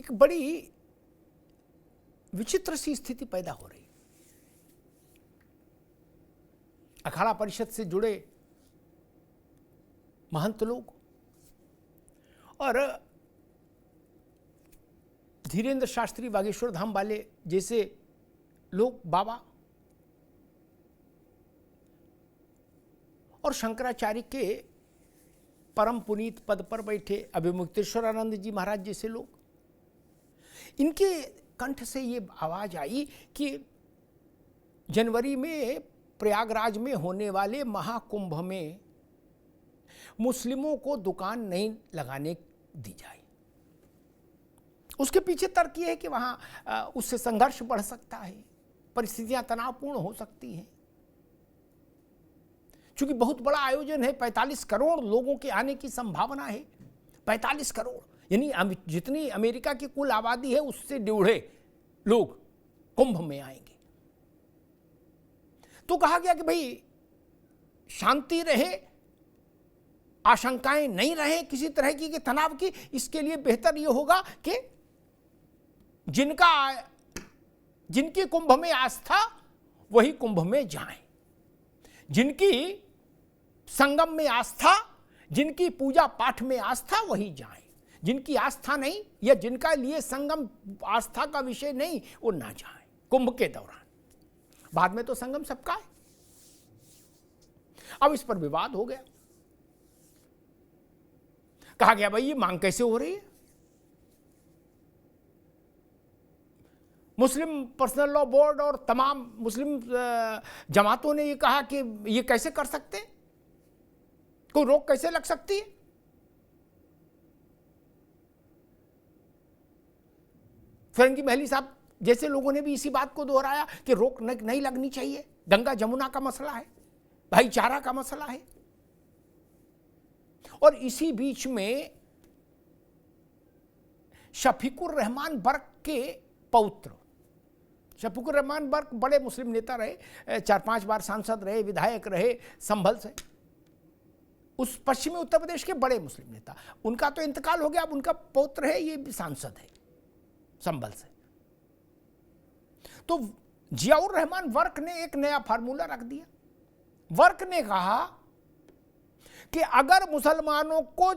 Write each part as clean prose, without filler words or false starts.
एक बड़ी विचित्र सी स्थिति पैदा हो रही। अखाड़ा परिषद से जुड़े महंत लोग और धीरेन्द्र शास्त्री बागेश्वर धाम वाले जैसे लोग, बाबा और शंकराचार्य के परम पुनीत पद पर बैठे अभिमुक्तेश्वरानंद जी महाराज जैसे लोग, इनके कंठ से ये आवाज आई कि जनवरी में प्रयागराज में होने वाले महाकुंभ में मुस्लिमों को दुकान नहीं लगाने दी जाए। उसके पीछे तर्क ये है कि वहां उससे संघर्ष बढ़ सकता है, परिस्थितियां तनावपूर्ण हो सकती हैं। चूंकि बहुत बड़ा आयोजन है, 45 करोड़ लोगों के आने की संभावना है। 45 करोड़ यानी जितनी अमेरिका की कुल आबादी है उससे डेढ़े लोग कुंभ में आएंगे। तो कहा गया कि भाई शांति रहे, आशंकाएं नहीं रहे किसी तरह की तनाव की। इसके लिए बेहतर यह होगा कि जिनकी कुंभ में आस्था वही कुंभ में जाएं, जिनकी संगम में आस्था, जिनकी पूजा पाठ में आस्था वही जाएं, जिनकी आस्था नहीं या जिनका लिए संगम आस्था का विषय नहीं वो ना जाएं कुंभ के दौरान। बाद में तो संगम सबका है। अब इस पर विवाद हो गया। कहा गया भाई ये मांग कैसे हो रही है? मुस्लिम पर्सनल लॉ बोर्ड और तमाम मुस्लिम जमातों ने ये कहा कि ये कैसे कर सकते, कोई रोक कैसे लग सकती है? फिरंगी महली साहब जैसे लोगों ने भी इसी बात को दोहराया कि रोक नहीं लगनी चाहिए। गंगा जमुना का मसला है, भाईचारा का मसला है। और इसी बीच में शफीकुर रहमान बर्क के पौत्र, शफीकुर रहमान बर्क बड़े मुस्लिम नेता रहे, 4-5 बार सांसद रहे, विधायक रहे संभल से, उस पश्चिमी उत्तर प्रदेश के बड़े मुस्लिम नेता। उनका तो इंतकाल हो गया, अब उनका पौत्र है, ये सांसद है संभल से। तो जियाउर रहमान वर्क ने एक नया फार्मूला रख दिया। वर्क ने कहा कि अगर मुसलमानों को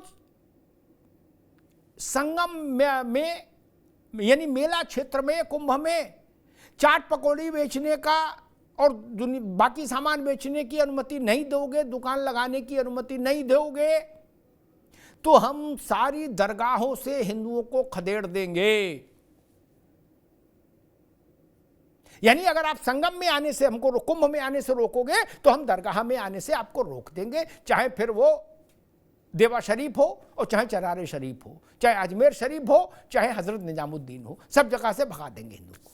संगम में यानी मेला क्षेत्र में, कुंभ में चाट पकौड़ी बेचने का और बाकी सामान बेचने की अनुमति नहीं दोगे, दुकान लगाने की अनुमति नहीं दोगे, तो हम सारी दरगाहों से हिंदुओं को खदेड़ देंगे। यानी अगर आप संगम में आने से हमको, कुंभ में आने से रोकोगे तो हम दरगाह में आने से आपको रोक देंगे, चाहे फिर वो देवा शरीफ हो और चाहे चरारे शरीफ हो, चाहे अजमेर शरीफ हो, चाहे हजरत निजामुद्दीन हो, सब जगह से भगा देंगे हिंदू को।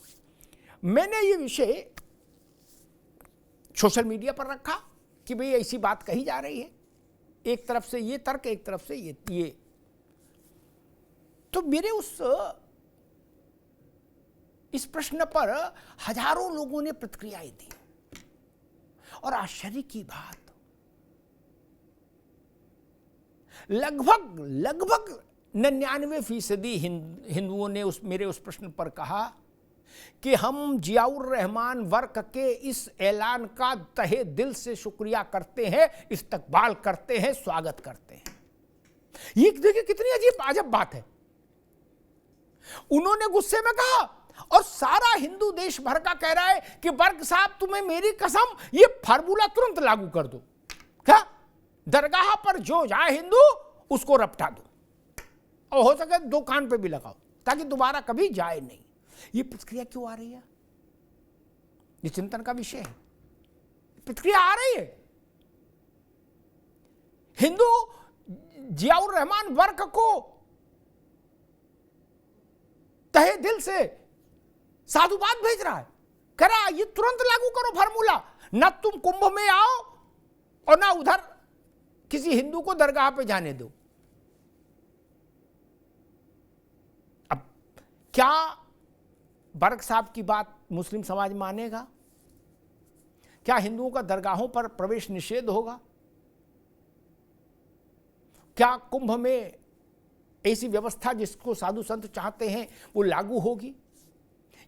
मैंने ये विषय सोशल मीडिया पर रखा कि भाई ऐसी बात कही जा रही है, एक तरफ से ये तर्क, एक तरफ से ये। तो मेरे इस प्रश्न पर हजारों लोगों ने प्रतिक्रियाएं दी। और आश्चर्य की बात, लगभग 99% हिंदुओं ने मेरे उस प्रश्न पर कहा कि हम जियाउर रहमान वर्क के इस ऐलान का तहे दिल से शुक्रिया करते हैं, इस्तकबाल करते हैं, स्वागत करते हैं। ये देखिए कितनी अजब बात है। उन्होंने गुस्से में कहा और सारा हिंदू देश भर का कह रहा है कि वर्क साहब तुम्हें मेरी कसम ये फार्मूला तुरंत लागू कर दो। क्या दरगाह पर जो जाए हिंदू उसको रपटा दो और हो सके दो कान पे भी लगाओ ताकि दोबारा कभी जाए नहीं। ये प्रतिक्रिया क्यों आ रही है? ये चिंतन का विषय है। प्रतिक्रिया आ रही है। हिंदू जियाउर रहमान वर्क को तहे दिल से साधुवाद भेज रहा है, कह रहा ये तुरंत लागू करो फार्मूला, ना तुम कुंभ में आओ और ना उधर किसी हिंदू को दरगाह पे जाने दो। अब क्या बर्क साहब की बात मुस्लिम समाज मानेगा? क्या हिंदुओं का दरगाहों पर प्रवेश निषेध होगा? क्या कुंभ में ऐसी व्यवस्था जिसको साधु संत चाहते हैं वो लागू होगी?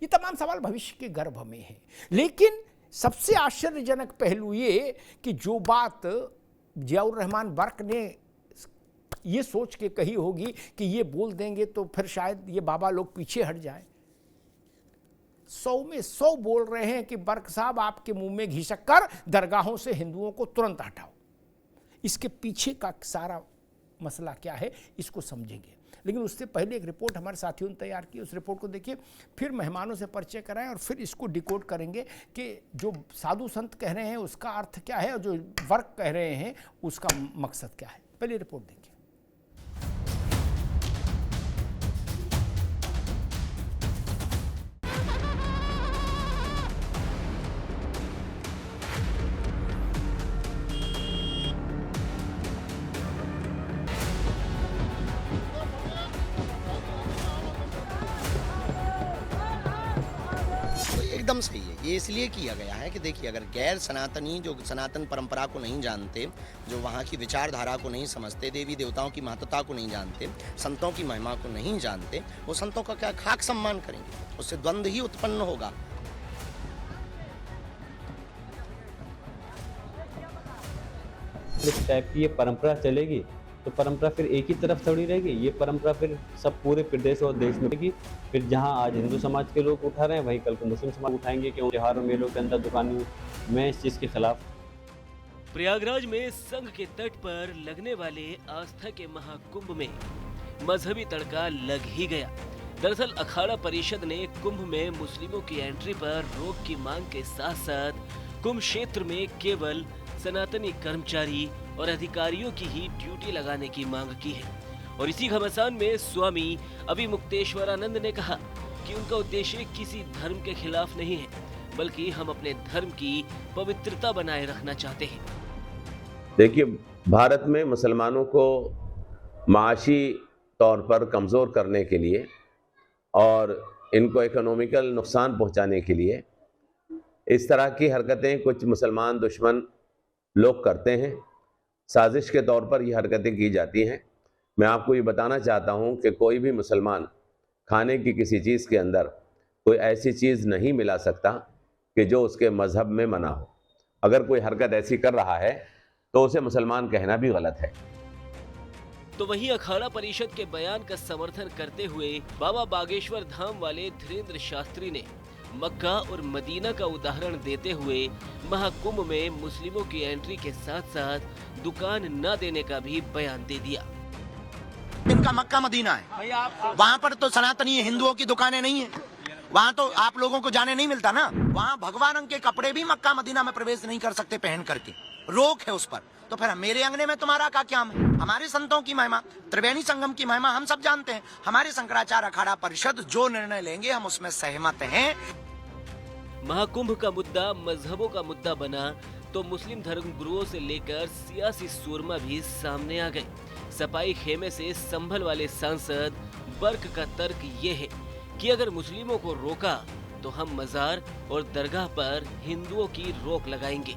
ये तमाम सवाल भविष्य के गर्भ में हैं। लेकिन सबसे आश्चर्यजनक पहलू ये कि जो बात जियाउर रहमान बर्क ने ये सोच के कही होगी कि ये बोल देंगे तो फिर शायद ये बाबा लोग पीछे हट जाएं, 100 में 100 बोल रहे हैं कि बर्क साहब आपके मुंह में घी शक्कर, दरगाहों से हिंदुओं को तुरंत हटाओ। इसके पीछे का सारा मसला क्या है इसको समझेंगे, लेकिन उससे पहले एक रिपोर्ट हमारे साथियों ने तैयार की, उस रिपोर्ट को देखिए, फिर मेहमानों से परिचय कराएं और फिर इसको डिकोड करेंगे कि जो साधु संत कह रहे हैं उसका अर्थ क्या है और जो वर्क कह रहे हैं उसका मकसद क्या है। पहले रिपोर्ट देखिए। एकदम सही है। ये इसलिए किया गया है कि देखिए, अगर गैर सनातनी जो सनातन परंपरा को नहीं जानते, जो वहाँ की विचारधारा को नहीं समझते, देवी देवताओं की महत्वता को नहीं जानते, संतों की महिमा को नहीं जानते, वो संतों का क्या खाक सम्मान करेंगे? उससे द्वंद्व ही उत्पन्न होगा। इस टाइप की ये परंपरा चलेगी तो परंपरा फिर एक ही तरफ थोड़ी रहेगी। ये परंपरा फिर सब पूरे प्रदेश और देश में रहेगी। फिर जहां आज हिंदू समाज के लोग उठा रहे हैं वहीं कल को मुस्लिम समाज उठाएंगे। क्यों त्योहारों मेलों के अंदर दुकानें, मैं इस चीज़ के खिलाफ। प्रयागराज में संघ के तट पर लगने वाले आस्था के महाकुंभ में मजहबी तड़का लग ही गया। दरअसल अखाड़ा परिषद ने कुंभ में मुस्लिमों की एंट्री पर रोक की मांग के साथ साथ कुंभ क्षेत्र में केवल सनातनी कर्मचारी और अधिकारियों की ही ड्यूटी लगाने की मांग की है। और इसी घमासान में स्वामी अभिमुक्तेश्वरानंद ने कहा कि उनका उद्देश्य किसी धर्म के खिलाफ नहीं है, बल्कि हम अपने धर्म की पवित्रता बनाए रखना चाहते हैं। देखिए, भारत में मुसलमानों को माशी तौर पर कमज़ोर करने के लिए और इनको इकोनॉमिकल नुकसान पहुंचाने के लिए इस तरह की हरकतें कुछ मुसलमान दुश्मन लोग करते हैं। साजिश के तौर पर ये हरकतें की जाती हैं। मैं आपको ये बताना चाहता हूँ कि कोई भी मुसलमान खाने की किसी चीज़ के अंदर कोई ऐसी चीज़ नहीं मिला सकता कि जो उसके मज़हब में मना हो। अगर कोई हरकत ऐसी कर रहा है तो उसे मुसलमान कहना भी गलत है। तो वहीं अखाड़ा परिषद के बयान का समर्थन करते हुए बाबा बागेश्वर धाम वाले धीरेन्द्र शास्त्री ने मक्का और मदीना का उदाहरण देते हुए महाकुंभ में मुस्लिमों की एंट्री के साथ साथ दुकान न देने का भी बयान दे दिया। इनका मक्का मदीना है, वहाँ पर तो सनातनी हिंदुओं की दुकानें नहीं है। वहाँ तो आप लोगों को जाने नहीं मिलता ना। वहाँ भगवा रंग के कपड़े भी मक्का मदीना में प्रवेश नहीं कर सकते पहन करके, रोक है उस पर। तो फिर मेरे अंगने में तुम्हारा क्या है? हमारे संतों की महिमा, त्रिवेणी संगम की महिमा हम सब जानते हैं। हमारे शंकराचार्य अखाड़ा परिषद जो निर्णय लेंगे हम उसमें सहमत हैं। महाकुंभ का मुद्दा मजहबों का मुद्दा बना तो मुस्लिम धर्म गुरुओं से लेकर सियासी सूरमा भी सामने आ गए। सपाई खेमे से संभल वाले सांसद बर्क का तर्क ये है कि अगर मुस्लिमों को रोका तो हम मजार और दरगाह पर हिंदुओं की रोक लगाएंगे।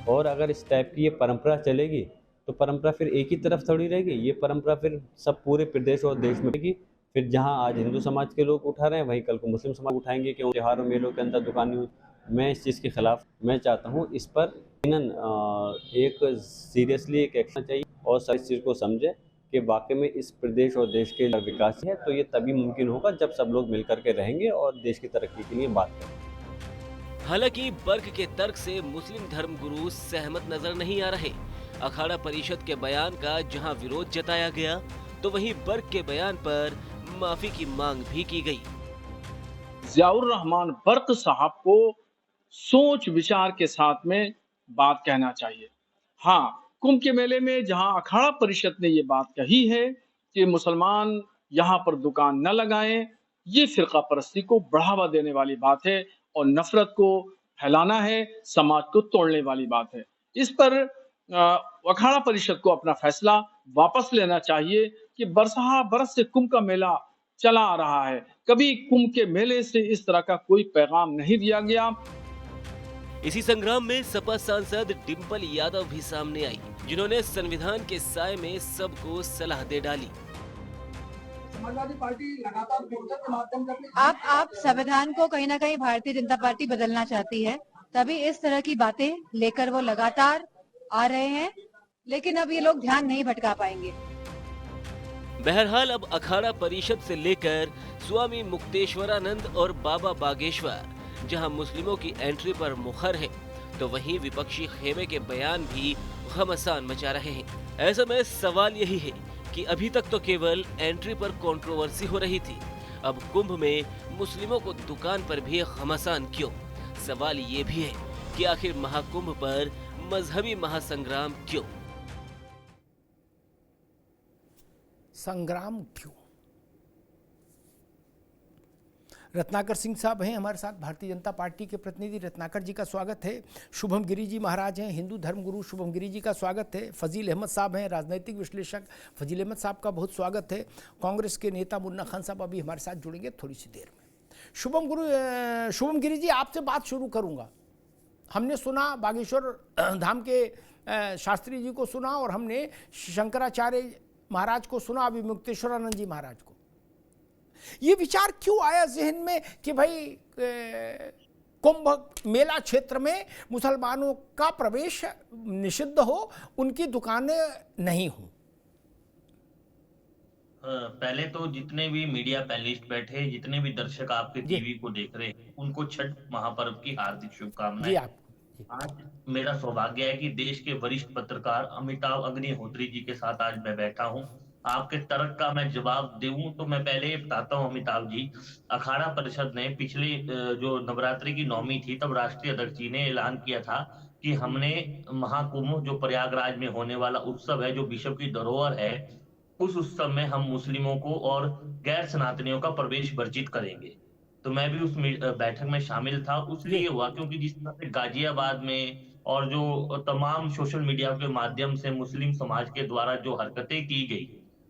और अगर इस टाइप की ये परंपरा चलेगी तो परंपरा फिर एक ही तरफ थोड़ी रहेगी। ये परंपरा फिर सब पूरे प्रदेश और देश में रहेगी। फिर जहां आज हिंदू समाज के लोग उठा रहे हैं वहीं कल को मुस्लिम समाज उठाएंगे। क्यों त्योहारों मेलों के अंदर दुकानें, मैं इस चीज़ के खिलाफ। मैं चाहता हूं इस पर एक सीरियसली एक एक्शन चाहिए और सब इस चीज़ को समझे कि वाकई में इस प्रदेश और देश के विकास है तो ये तभी मुमकिन होगा जब सब लोग मिलकर के रहेंगे और देश की तरक्की के लिए बात करेंगे। हालांकि बर्क के तर्क से मुस्लिम धर्म गुरु सहमत नजर नहीं आ रहे। अखाड़ा परिषद के बयान का जहां विरोध जताया गया तो वहीं बर्क के बयान पर माफी की मांग भी की गई। जियाउर रहमान बर्क साहब को सोच विचार के साथ में बात कहना चाहिए। हाँ, कुंभ के मेले में जहां अखाड़ा परिषद ने ये बात कही है कि मुसलमान यहाँ पर दुकान न लगाएं, ये फिरका परस्ती को बढ़ावा देने वाली बात है और नफरत को फैलाना है, समाज को तोड़ने वाली बात है। इस पर अखाड़ा परिषद को अपना फैसला वापस लेना चाहिए कि बरसहा बरस से कुंभ का मेला चला आ रहा है, कभी कुंभ के मेले से इस तरह का कोई पैगाम नहीं दिया गया। इसी संग्राम में सपा सांसद डिंपल यादव भी सामने आई, जिन्होंने संविधान के साए में सबको सलाह दे डाली। समाजवादी पार्टी लगातार मोर्चा के माध्यम से आप संविधान को कहीं ना कहीं भारतीय जनता पार्टी बदलना चाहती है, तभी इस तरह की बातें लेकर वो लगातार आ रहे हैं, लेकिन अब ये लोग ध्यान नहीं भटका पाएंगे। बहरहाल अब अखाड़ा परिषद से लेकर स्वामी मुक्तेश्वरानंद और बाबा बागेश्वर जहां मुस्लिमों की एंट्री पर मुखर है, तो वहीं विपक्षी खेमे के बयान भी घमासान मचा रहे हैं। ऐसे में सवाल यही है कि अभी तक तो केवल एंट्री पर कंट्रोवर्सी हो रही थी, अब कुंभ में मुस्लिमों को दुकान पर भी घमासान क्यों? सवाल ये भी है कि आखिर महाकुंभ पर मजहबी महासंग्राम क्यों? संग्राम क्यों? रत्नाकर सिंह साहब हैं हमारे साथ, भारतीय जनता पार्टी के प्रतिनिधि। रत्नाकर जी का स्वागत है। शुभम गिरी जी महाराज हैं, हिंदू धर्मगुरु, शुभम गिरी जी का स्वागत है। फजील अहमद साहब हैं, राजनीतिक विश्लेषक, फजील अहमद साहब का बहुत स्वागत है। कांग्रेस के नेता मुन्ना खान साहब अभी हमारे साथ जुड़ेंगे थोड़ी सी देर में। शुभम गिरी जी, आपसे बात शुरू करूँगा। हमने सुना बागेश्वर धाम के शास्त्री जी को सुना, और हमने शंकराचार्य महाराज को सुना, अभी मुक्तेश्वरानंद जी महाराज को। ये विचार क्यों आया जहन में कि भाई कुंभ मेला क्षेत्र में मुसलमानों का प्रवेश निषिद्ध हो, उनकी दुकानें नहीं हो? पहले तो जितने भी मीडिया पैनलिस्ट बैठे, जितने भी दर्शक आपके टीवी को देख रहे हैं, उनको छठ महापर्व की हार्दिक शुभकामनाएं। आज मेरा सौभाग्य है कि देश के वरिष्ठ पत्रकार अमिताभ अग्निहोत्री जी के साथ आज मैं बैठा हूं। आपके तर्क का मैं जवाब दूं तो मैं पहले ये बताता हूं अमिताभ जी, अखाड़ा परिषद ने पिछले जो नवरात्रि की नवमी थी, तब राष्ट्रीय अध्यक्ष जी ने ऐलान किया था कि हमने महाकुंभ जो प्रयागराज में होने वाला उत्सव है, जो विश्व की धरोहर है, उस उत्सव में हम मुस्लिमों को और गैर सनातनियों का प्रवेश वर्जित करेंगे। तो मैं भी उस बैठक में शामिल था। उसलिए हुआ क्योंकि जिस तरह से गाजियाबाद में और जो तमाम सोशल मीडिया के माध्यम से मुस्लिम समाज के द्वारा जो हरकतें की गई,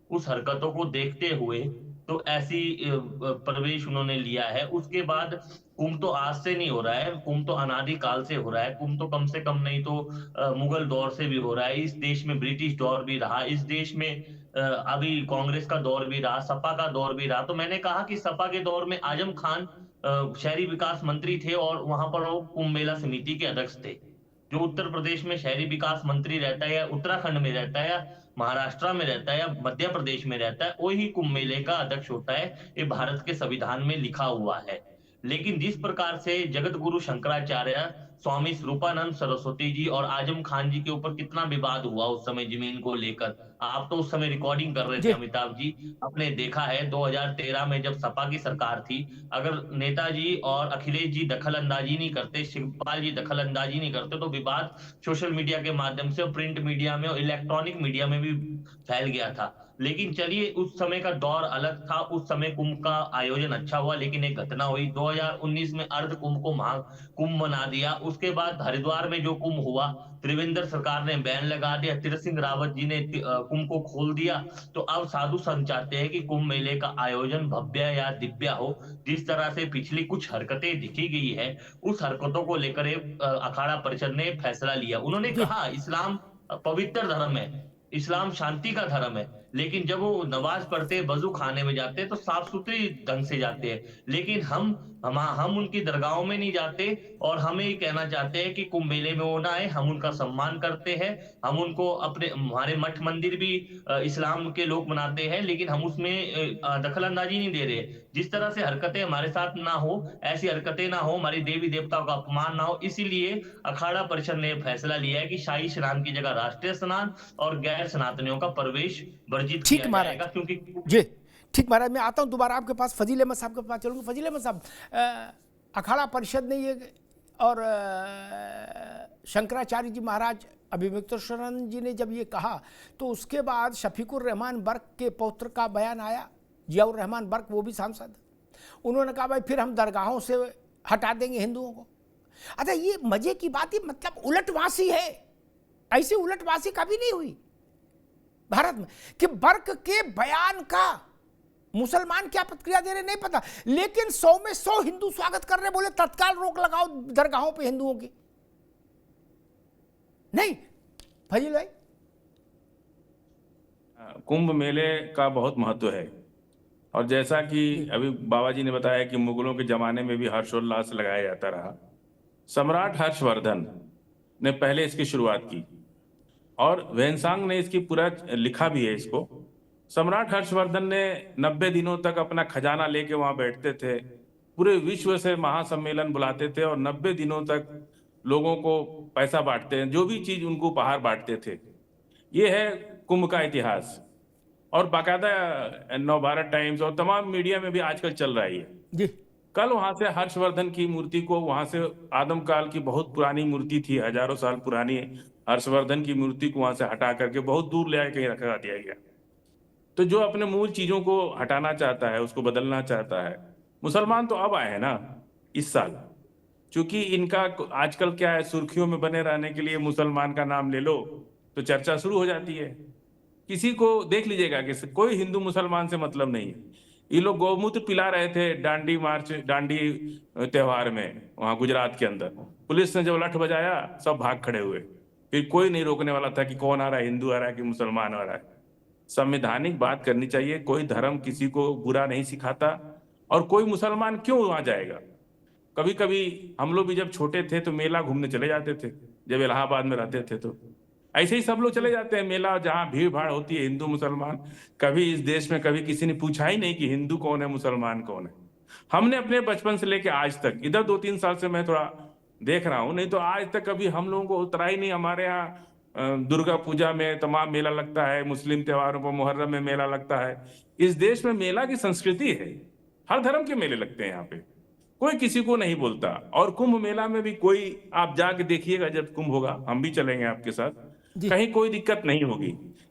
उस हरकतों को देखते हुए तो ऐसी प्रवेश उन्होंने लिया है। उसके बाद कुंभ तो आज से नहीं हो रहा है, कुंभ तो अनादि काल से हो रहा है। कुंभ तो कम से कम नहीं तो मुगल दौर से भी हो रहा है। इस देश में ब्रिटिश दौर भी रहा, इस देश में अभी कांग्रेस का दौर भी रहा, सपा का दौर भी रहा। तो मैंने कहा कि सपा के दौर में आजम खान शहरी विकास मंत्री थे और वहां पर वो कुंभ मेला समिति के अध्यक्ष थे। जो उत्तर प्रदेश में शहरी विकास मंत्री रहता है, या उत्तराखंड में रहता है, या महाराष्ट्र में रहता है, या मध्य प्रदेश में रहता है, वही कुंभ मेले का अध्यक्ष होता है। ये भारत के संविधान में लिखा हुआ है। लेकिन जिस प्रकार से जगत गुरु शंकराचार्य, स्वामी स्वरूपानंद सरस्वती जी और आजम खान जी के ऊपर कितना विवाद हुआ उस समय जमीन को लेकर, आप तो उस समय रिकॉर्डिंग कर रहे थे अमिताभ जी, आपने देखा है 2013 में जब सपा की सरकार थी, अगर नेताजी और अखिलेश जी दखल अंदाजी नहीं करते, शिवपाल जी दखल अंदाजी नहीं करते, तो विवाद सोशल मीडिया के माध्यम से, प्रिंट मीडिया में और इलेक्ट्रॉनिक मीडिया में भी फैल गया था। लेकिन चलिए, उस समय का दौर अलग था, उस समय कुंभ का आयोजन अच्छा हुआ। लेकिन एक घटना हुई 2019 में, अर्ध कुंभ को महाकुंभ बना दिया। उसके बाद हरिद्वार में जो कुंभ हुआ, त्रिवेंद्र सरकार ने बैन लगा दिया, तीरथ सिंह रावत जी ने कुंभ को खोल दिया। तो अब साधु संत चाहते हैं कि कुंभ मेले का आयोजन भव्य या दिव्य हो। जिस तरह से पिछली कुछ हरकतें दिखी गई है, उस हरकतों को लेकर अखाड़ा परिषद ने फैसला लिया। उन्होंने कहा इस्लाम पवित्र धर्म है, इस्लाम शांति का धर्म है, लेकिन जब वो नमाज पढ़ते, वजू खाने में जाते तो साफ सुथरी ढंग से जाते हैं। लेकिन हम उनकी दरगाहों में नहीं जाते, और हमें ये कहना चाहते हैं कि कुंभ मेले में वो ना आए। हम उनका सम्मान करते हैं, हम उनको अपने, हमारे मठ मंदिर भी इस्लाम के लोग मनाते हैं, लेकिन हम उसमें दखल अंदाजी नहीं दे रहे। जिस तरह से हरकतें हमारे साथ ना हो, ऐसी हरकतें ना हो, हमारी देवी देवताओं का अपमान ना हो, इसीलिए अखाड़ा परिषद ने फैसला लिया है कि शाही स्नान की जगह राष्ट्रीय स्नान और गैर सनातनियों का प्रवेश वर्जित किया जाएगा। क्योंकि जी ठीक महाराज, मैं आता हूं दोबारा आपके पास, फजील अहमद साहब के पास चलूंगा। फजील अहमद साहब, अखाड़ा परिषद ने ये और शंकराचार्य जी महाराज, अभी मुक्तेश्वरानंद जी ने जब ये कहा, तो उसके बाद शफीकुर रहमान बर्क के पौत्र का बयान आया, जियाउर रहमान बर्क, वो भी सांसद। उन्होंने कहा भाई फिर हम दरगाहों से हटा देंगे हिंदुओं को। अच्छा, ये मजे की बात ही, मतलब उलटवासी है। ऐसी उलटवासी कभी नहीं हुई भारत में कि बर्क के बयान का मुसलमान क्या प्रतिक्रिया दे रहे नहीं पता, लेकिन 100 में 100 हिंदू स्वागत कर रहे, बोले तत्काल रोक लगाओ दरगाहों पे हिंदुओं की। नहीं फजील भाई, कुंभ मेले का बहुत महत्व है। और जैसा कि अभी बाबा जी ने बताया कि मुगलों के जमाने में भी हर्षोल्लास लगाया जाता रहा, सम्राट हर्षवर्धन ने पहले इसकी शुरुआत की और वेनसांग ने इसकी पूरा लिखा भी है इसको। सम्राट हर्षवर्धन ने 90 दिनों तक अपना खजाना लेके वहां बैठते थे, पूरे विश्व से महासम्मेलन बुलाते थे और 90 दिनों तक लोगों को पैसा बांटते हैं, जो भी चीज उनको उपहार बांटते थे। ये है कुंभ का इतिहास और बाकायदा नवभारत टाइम्स और तमाम मीडिया में भी आजकल चल रहा है जी। कल वहां से हर्षवर्धन की मूर्ति को, वहां से आदमकाल की बहुत पुरानी मूर्ति थी, हजारों साल पुरानी हर्षवर्धन की मूर्ति को वहां से हटा करके बहुत दूर ले आके कहीं रखा दिया गया। तो जो अपने मूल चीजों को हटाना चाहता है, उसको बदलना चाहता है, मुसलमान तो अब आए हैं ना इस साल, क्योंकि इनका आजकल क्या है, सुर्खियों में बने रहने के लिए मुसलमान का नाम ले लो तो चर्चा शुरू हो जाती है। किसी को देख लीजिएगा कि कोई हिंदू मुसलमान से मतलब नहीं है। ये लोग गौमूत्र पिला रहे थे दांडी मार्च, दांडी त्योहार में वहां गुजरात के अंदर, पुलिस ने जब लठ बजाया सब भाग खड़े हुए, फिर कोई नहीं रोकने वाला था कि कौन आ रहा है, हिंदू आ रहा है कि मुसलमान आ रहा है। संवैधानिक बात करनी चाहिए, कोई धर्म किसी को बुरा नहीं सिखाता और कोई मुसलमान क्यों वहां जाएगा। कभी कभी हम लोग भी जब छोटे थे तो मेला घूमने चले जाते थे, जब इलाहाबाद में रहते थे तो ऐसे ही सब लोग चले जाते हैं मेला, जहां भीड़ भाड़ होती है हिंदू मुसलमान। कभी इस देश में कभी किसी ने पूछा ही नहीं कि हिंदू कौन है मुसलमान कौन है। हमने अपने बचपन से लेके आज तक, इधर 2-3 साल से मैं थोड़ा देख रहा हूं, नहीं तो आज तक कभी हम लोगों को उतरा ही नहीं। हमारे यहाँ दुर्गा पूजा में तमाम मेला लगता है, मुस्लिम त्योहारों पर मुहर्रम में मेला लगता है। इस देश में मेला की संस्कृति है, हर धर्म के मेले लगते हैं यहाँ पे, कोई किसी को नहीं बोलता। और कुंभ मेला में भी कोई, आप जाके देखिएगा जब कुंभ होगा, हम भी चलेंगे आपके साथ, कहीं कोई दिक्कत नहीं होगी।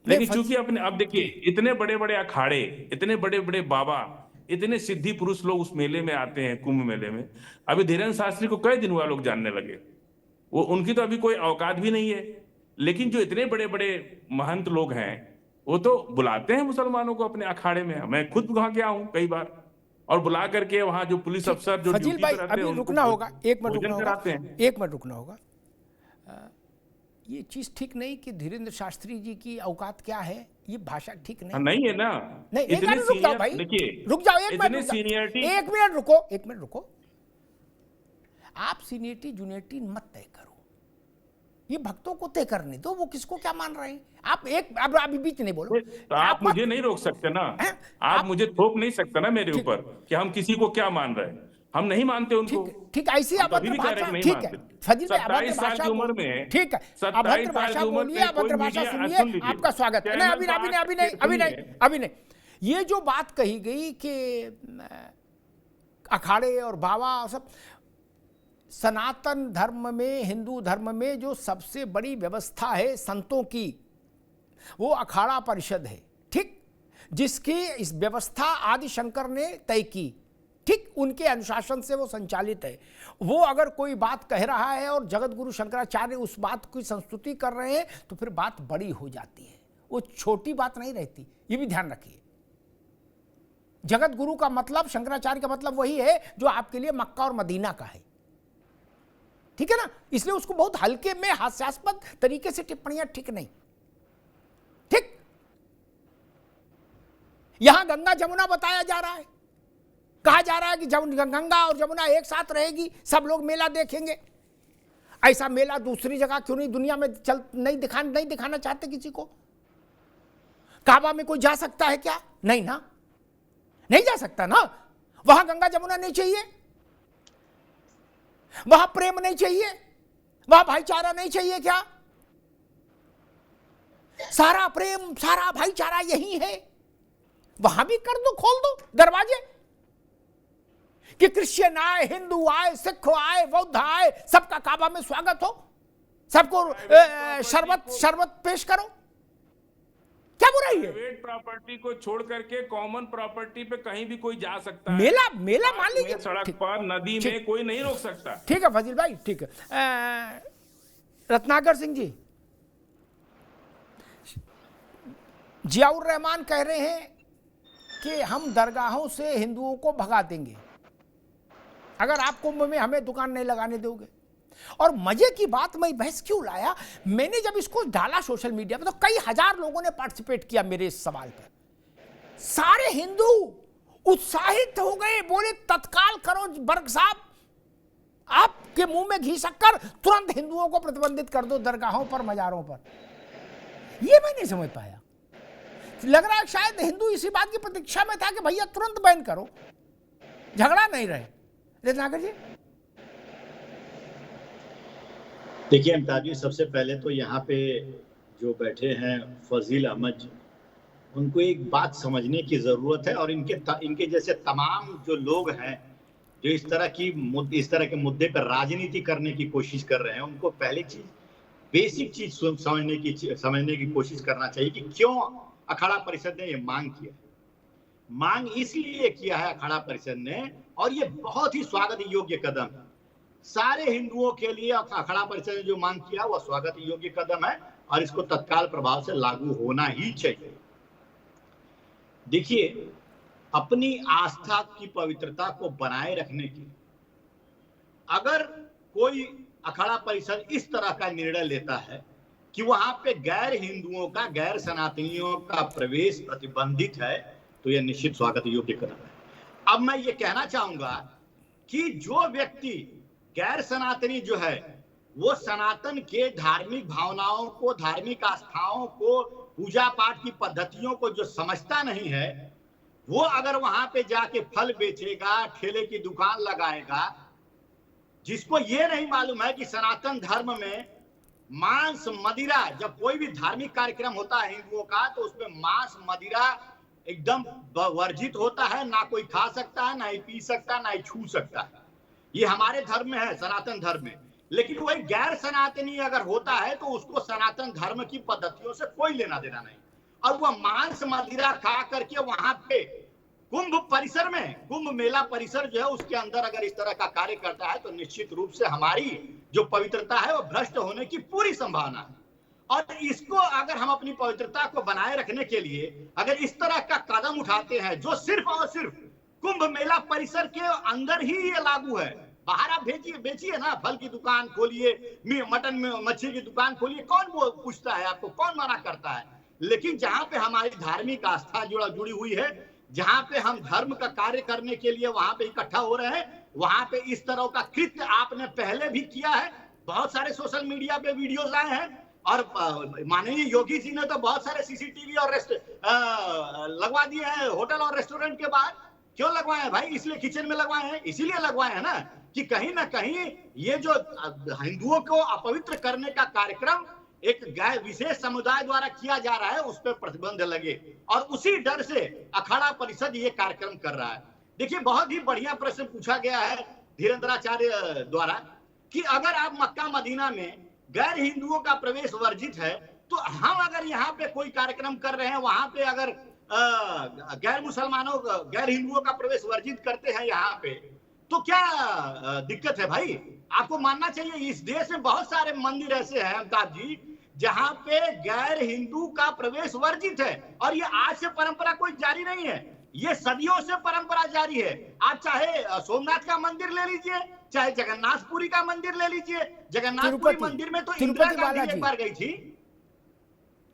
लेकिन चूंकि अपने, अब देखिए इतने बड़े बड़े अखाड़े, इतने बड़े बड़े बाबा, इतने सिद्धि पुरुष लोग उस मेले में आते हैं, कुंभ मेले में। अभी धीरेन्द्र शास्त्री को कई दिन हुआ लोग जानने लगे, वो उनकी तो अभी कोई औकात भी नहीं है। लेकिन जो इतने बड़े बड़े महंत लोग हैं वो तो बुलाते हैं मुसलमानों को अपने अखाड़े में। मैं खुद वहां गया हूं कई बार, और बुला करके वहां जो पुलिस अफसर जो फजील भाई अभी रुकना होगा, एक मिनट रुकना होगा। ये चीज ठीक नहीं कि धीरेन्द्र शास्त्री जी की औकात क्या है, ये भाषा ठीक नहीं है ना। नहीं, एक मिनट रुक जाओ भाई, रुक जाओ एक मिनट रुको। आप सीनियरिटी जूनियरिटी मत तय करो, ये भक्तों को तय करने दो, वो किसको क्या मान रहे हैं। आप अब अभी बीच नहीं बोलो, तो आप मुझे नहीं रोक सकते ना, आप मुझे थोप नहीं सकते ना मेरे ऊपर कि हम किसी को क्या मान रहे हैं। हम नहीं मानते उनको, ठीक ऐसी अभद्र भाषा, ठीक है फजील भाई, अभद्र भाषा उम्र में, ठीक है, अभद्र भाषा बोलिए, अभद्र भाषा सुनिए, आपका स्वागत है। अभी नहीं, ये जो बात कही गई कि अखाड़े और बाबा सब, सनातन धर्म में, हिंदू धर्म में जो सबसे बड़ी व्यवस्था है संतों की, वो अखाड़ा परिषद है, ठीक, जिसकी इस व्यवस्था आदि शंकर ने तय की, ठीक, उनके अनुशासन से वो संचालित है। वो अगर कोई बात कह रहा है और जगत गुरु शंकराचार्य उस बात की संस्तुति कर रहे हैं तो फिर बात बड़ी हो जाती है, वो छोटी बात नहीं रहती, ये भी ध्यान रखिए। जगत गुरु का मतलब, शंकराचार्य का मतलब वही है जो आपके लिए मक्का और मदीना का है, ठीक है ना। इसलिए उसको बहुत हल्के में, हास्यास्पद तरीके से टिप्पणियां ठीक नहीं, ठीक। यहां गंगा जमुना बताया जा रहा है, कहा जा रहा है कि गंगा और जमुना एक साथ रहेगी, सब लोग मेला देखेंगे। ऐसा मेला दूसरी जगह क्यों नहीं दुनिया में नहीं दिखाना चाहते किसी को। काबा में कोई जा सकता है क्या? नहीं ना, नहीं जा सकता ना। वहां गंगा जमुना नहीं चाहिए, वहां प्रेम नहीं चाहिए, वहां भाईचारा नहीं चाहिए क्या? सारा प्रेम, सारा भाईचारा यही है, वहां भी कर दो, खोल दो दरवाजे कि क्रिश्चियन आए, हिंदू आए, सिख आए, बौद्ध आए, सबका काबा में स्वागत हो, सबको शरबत पेश करो, क्या बुराई है? प्राइवेट प्रॉपर्टी को छोड़ करके कॉमन प्रॉपर्टी पे कहीं भी कोई जा सकता है। मेला मान लीजिए, सड़क पर, नदी में कोई नहीं रोक सकता। ठीक है फजील भाई, ठीक है। रत्नाकर सिंह जी, जियाउर रहमान कह रहे हैं कि हम दरगाहों से हिंदुओं को भगा देंगे अगर आप कुंभ में हमें दुकान नहीं लगाने दोगे। और मजे की बात, मैं बहस क्यों लाया, मैंने जब इसको डाला सोशल मीडिया पे तो कई हजार लोगों ने पार्टिसिपेट किया मेरे इस सवाल पर। सारे हिंदू उत्साहित हो गए, बोले तत्काल करो बर्ग साहब, आपके मुंह में घी शक्कर, तुरंत हिंदुओं को प्रतिबंधित कर दो दरगाहों पर, मजारों पर। ये मैं नहीं समझ पाया। लग रहा है शायद हिंदू इसी बात की प्रतीक्षा में था कि भैया तुरंत बैन करो, झगड़ा नहीं रहे। रत्नाकर जी देखिए अमिताभ जी, सबसे पहले तो यहाँ पे जो बैठे हैं फजील अहमद जी, उनको एक बात समझने की जरूरत है, और इनके जैसे तमाम जो लोग हैं जो इस तरह के मुद्दे पर राजनीति करने की कोशिश कर रहे हैं, उनको पहली चीज, बेसिक चीज समझने की कोशिश करना चाहिए कि क्यों अखाड़ा परिषद ने ये मांग किया। मांग इसलिए किया है अखाड़ा परिषद ने, और ये बहुत ही स्वागत योग्य कदम है सारे हिंदुओं के लिए। अखाड़ा परिषद ने जो मांग किया वह स्वागत योग्य कदम है, और इसको तत्काल प्रभाव से लागू होना ही चाहिए। देखिए, अपनी आस्था की पवित्रता को बनाए रखने के अगर कोई अखाड़ा परिषद इस तरह का निर्णय लेता है कि वहां पे गैर हिंदुओं का, गैर सनातनियों का प्रवेश प्रतिबंधित है, तो यह निश्चित स्वागत योग्य कदम है। अब मैं ये कहना चाहूंगा कि जो व्यक्ति गैर सनातनी जो है, वो सनातन के धार्मिक भावनाओं को, धार्मिक आस्थाओं को, पूजा पाठ की पद्धतियों को जो समझता नहीं है, वो अगर वहां पे जाके फल बेचेगा, ठेले की दुकान लगाएगा, जिसको ये नहीं मालूम है कि सनातन धर्म में मांस मदिरा, जब कोई भी धार्मिक कार्यक्रम होता है हिंदुओं का, तो उसमें मांस मदिरा एकदम वर्जित होता है, ना कोई खा सकता है, ना ही पी सकता, ना ही छू सकता है। ये हमारे धर्म में है, सनातन धर्म में। लेकिन वही गैर सनातनी अगर होता है तो उसको सनातन धर्म की पद्धतियों से कोई लेना देना नहीं, और वह मांस मदिरा खा करके वहां पे कुंभ परिसर में, कुंभ मेला परिसर जो है उसके अंदर अगर इस तरह का कार्य करता है, तो निश्चित रूप से हमारी जो पवित्रता है वो भ्रष्ट होने की पूरी संभावना है। और इसको अगर हम अपनी पवित्रता को बनाए रखने के लिए अगर इस तरह का कदम उठाते हैं, जो सिर्फ और सिर्फ कुंभ मेला परिसर के अंदर ही ये लागू है, बाहर आप बेचिए ना, फल की दुकान खोलिए, मटन में मच्छी की दुकान खोलिए, कौन वो पूछता है आपको, कौन मना करता है। लेकिन जहां पे हमारी धार्मिक आस्था जुड़ी हुई है, जहां पे हम धर्म का कार्य करने के लिए वहां पे इकट्ठा हो रहे हैं, वहां पे इस तरह का कृत्य आपने पहले भी किया है। बहुत सारे सोशल मीडिया पे वीडियोस आए हैं, और माननीय योगी जी ने तो बहुत सारे सीसीटीवी और लगवा दिए हैं होटल और रेस्टोरेंट के बाहर। क्यों लगवाए हैं भाई? इसलिए किचन में लगवाए हैं, इसीलिए लगवाए हैं ना कि कहीं ना कहीं ये जो हिंदुओं को अपवित्र करने का कार्यक्रम एक विशेष समुदाय द्वारा किया जा रहा है, उस पर प्रतिबंध लगे, और उसी डर से अखाड़ा परिषद ये कार्यक्रम कर रहा है। देखिए, बहुत ही बढ़िया प्रश्न पूछा गया है धीरेन्द्राचार्य द्वारा कि अगर आप मक्का मदीना में गैर हिंदुओं का प्रवेश वर्जित है, तो हम अगर यहाँ पे कोई कार्यक्रम कर रहे हैं, वहां पे अगर गैर मुसलमानों, गैर हिंदुओं का प्रवेश वर्जित करते हैं यहाँ पे, तो क्या दिक्कत है भाई? आपको मानना चाहिए इस देश में बहुत सारे मंदिर ऐसे हैं अमिताभ जी, जहां पे गैर हिंदू का प्रवेश वर्जित है, और ये आज से परंपरा कोई जारी नहीं है, ये सदियों से परंपरा जारी है। आप चाहे सोमनाथ का मंदिर ले लीजिए, चाहे जगन्नाथपुरी का मंदिर ले लीजिए। जगन्नाथपुरी मंदिर में तो इंदिरा गांधी एक बार गई थी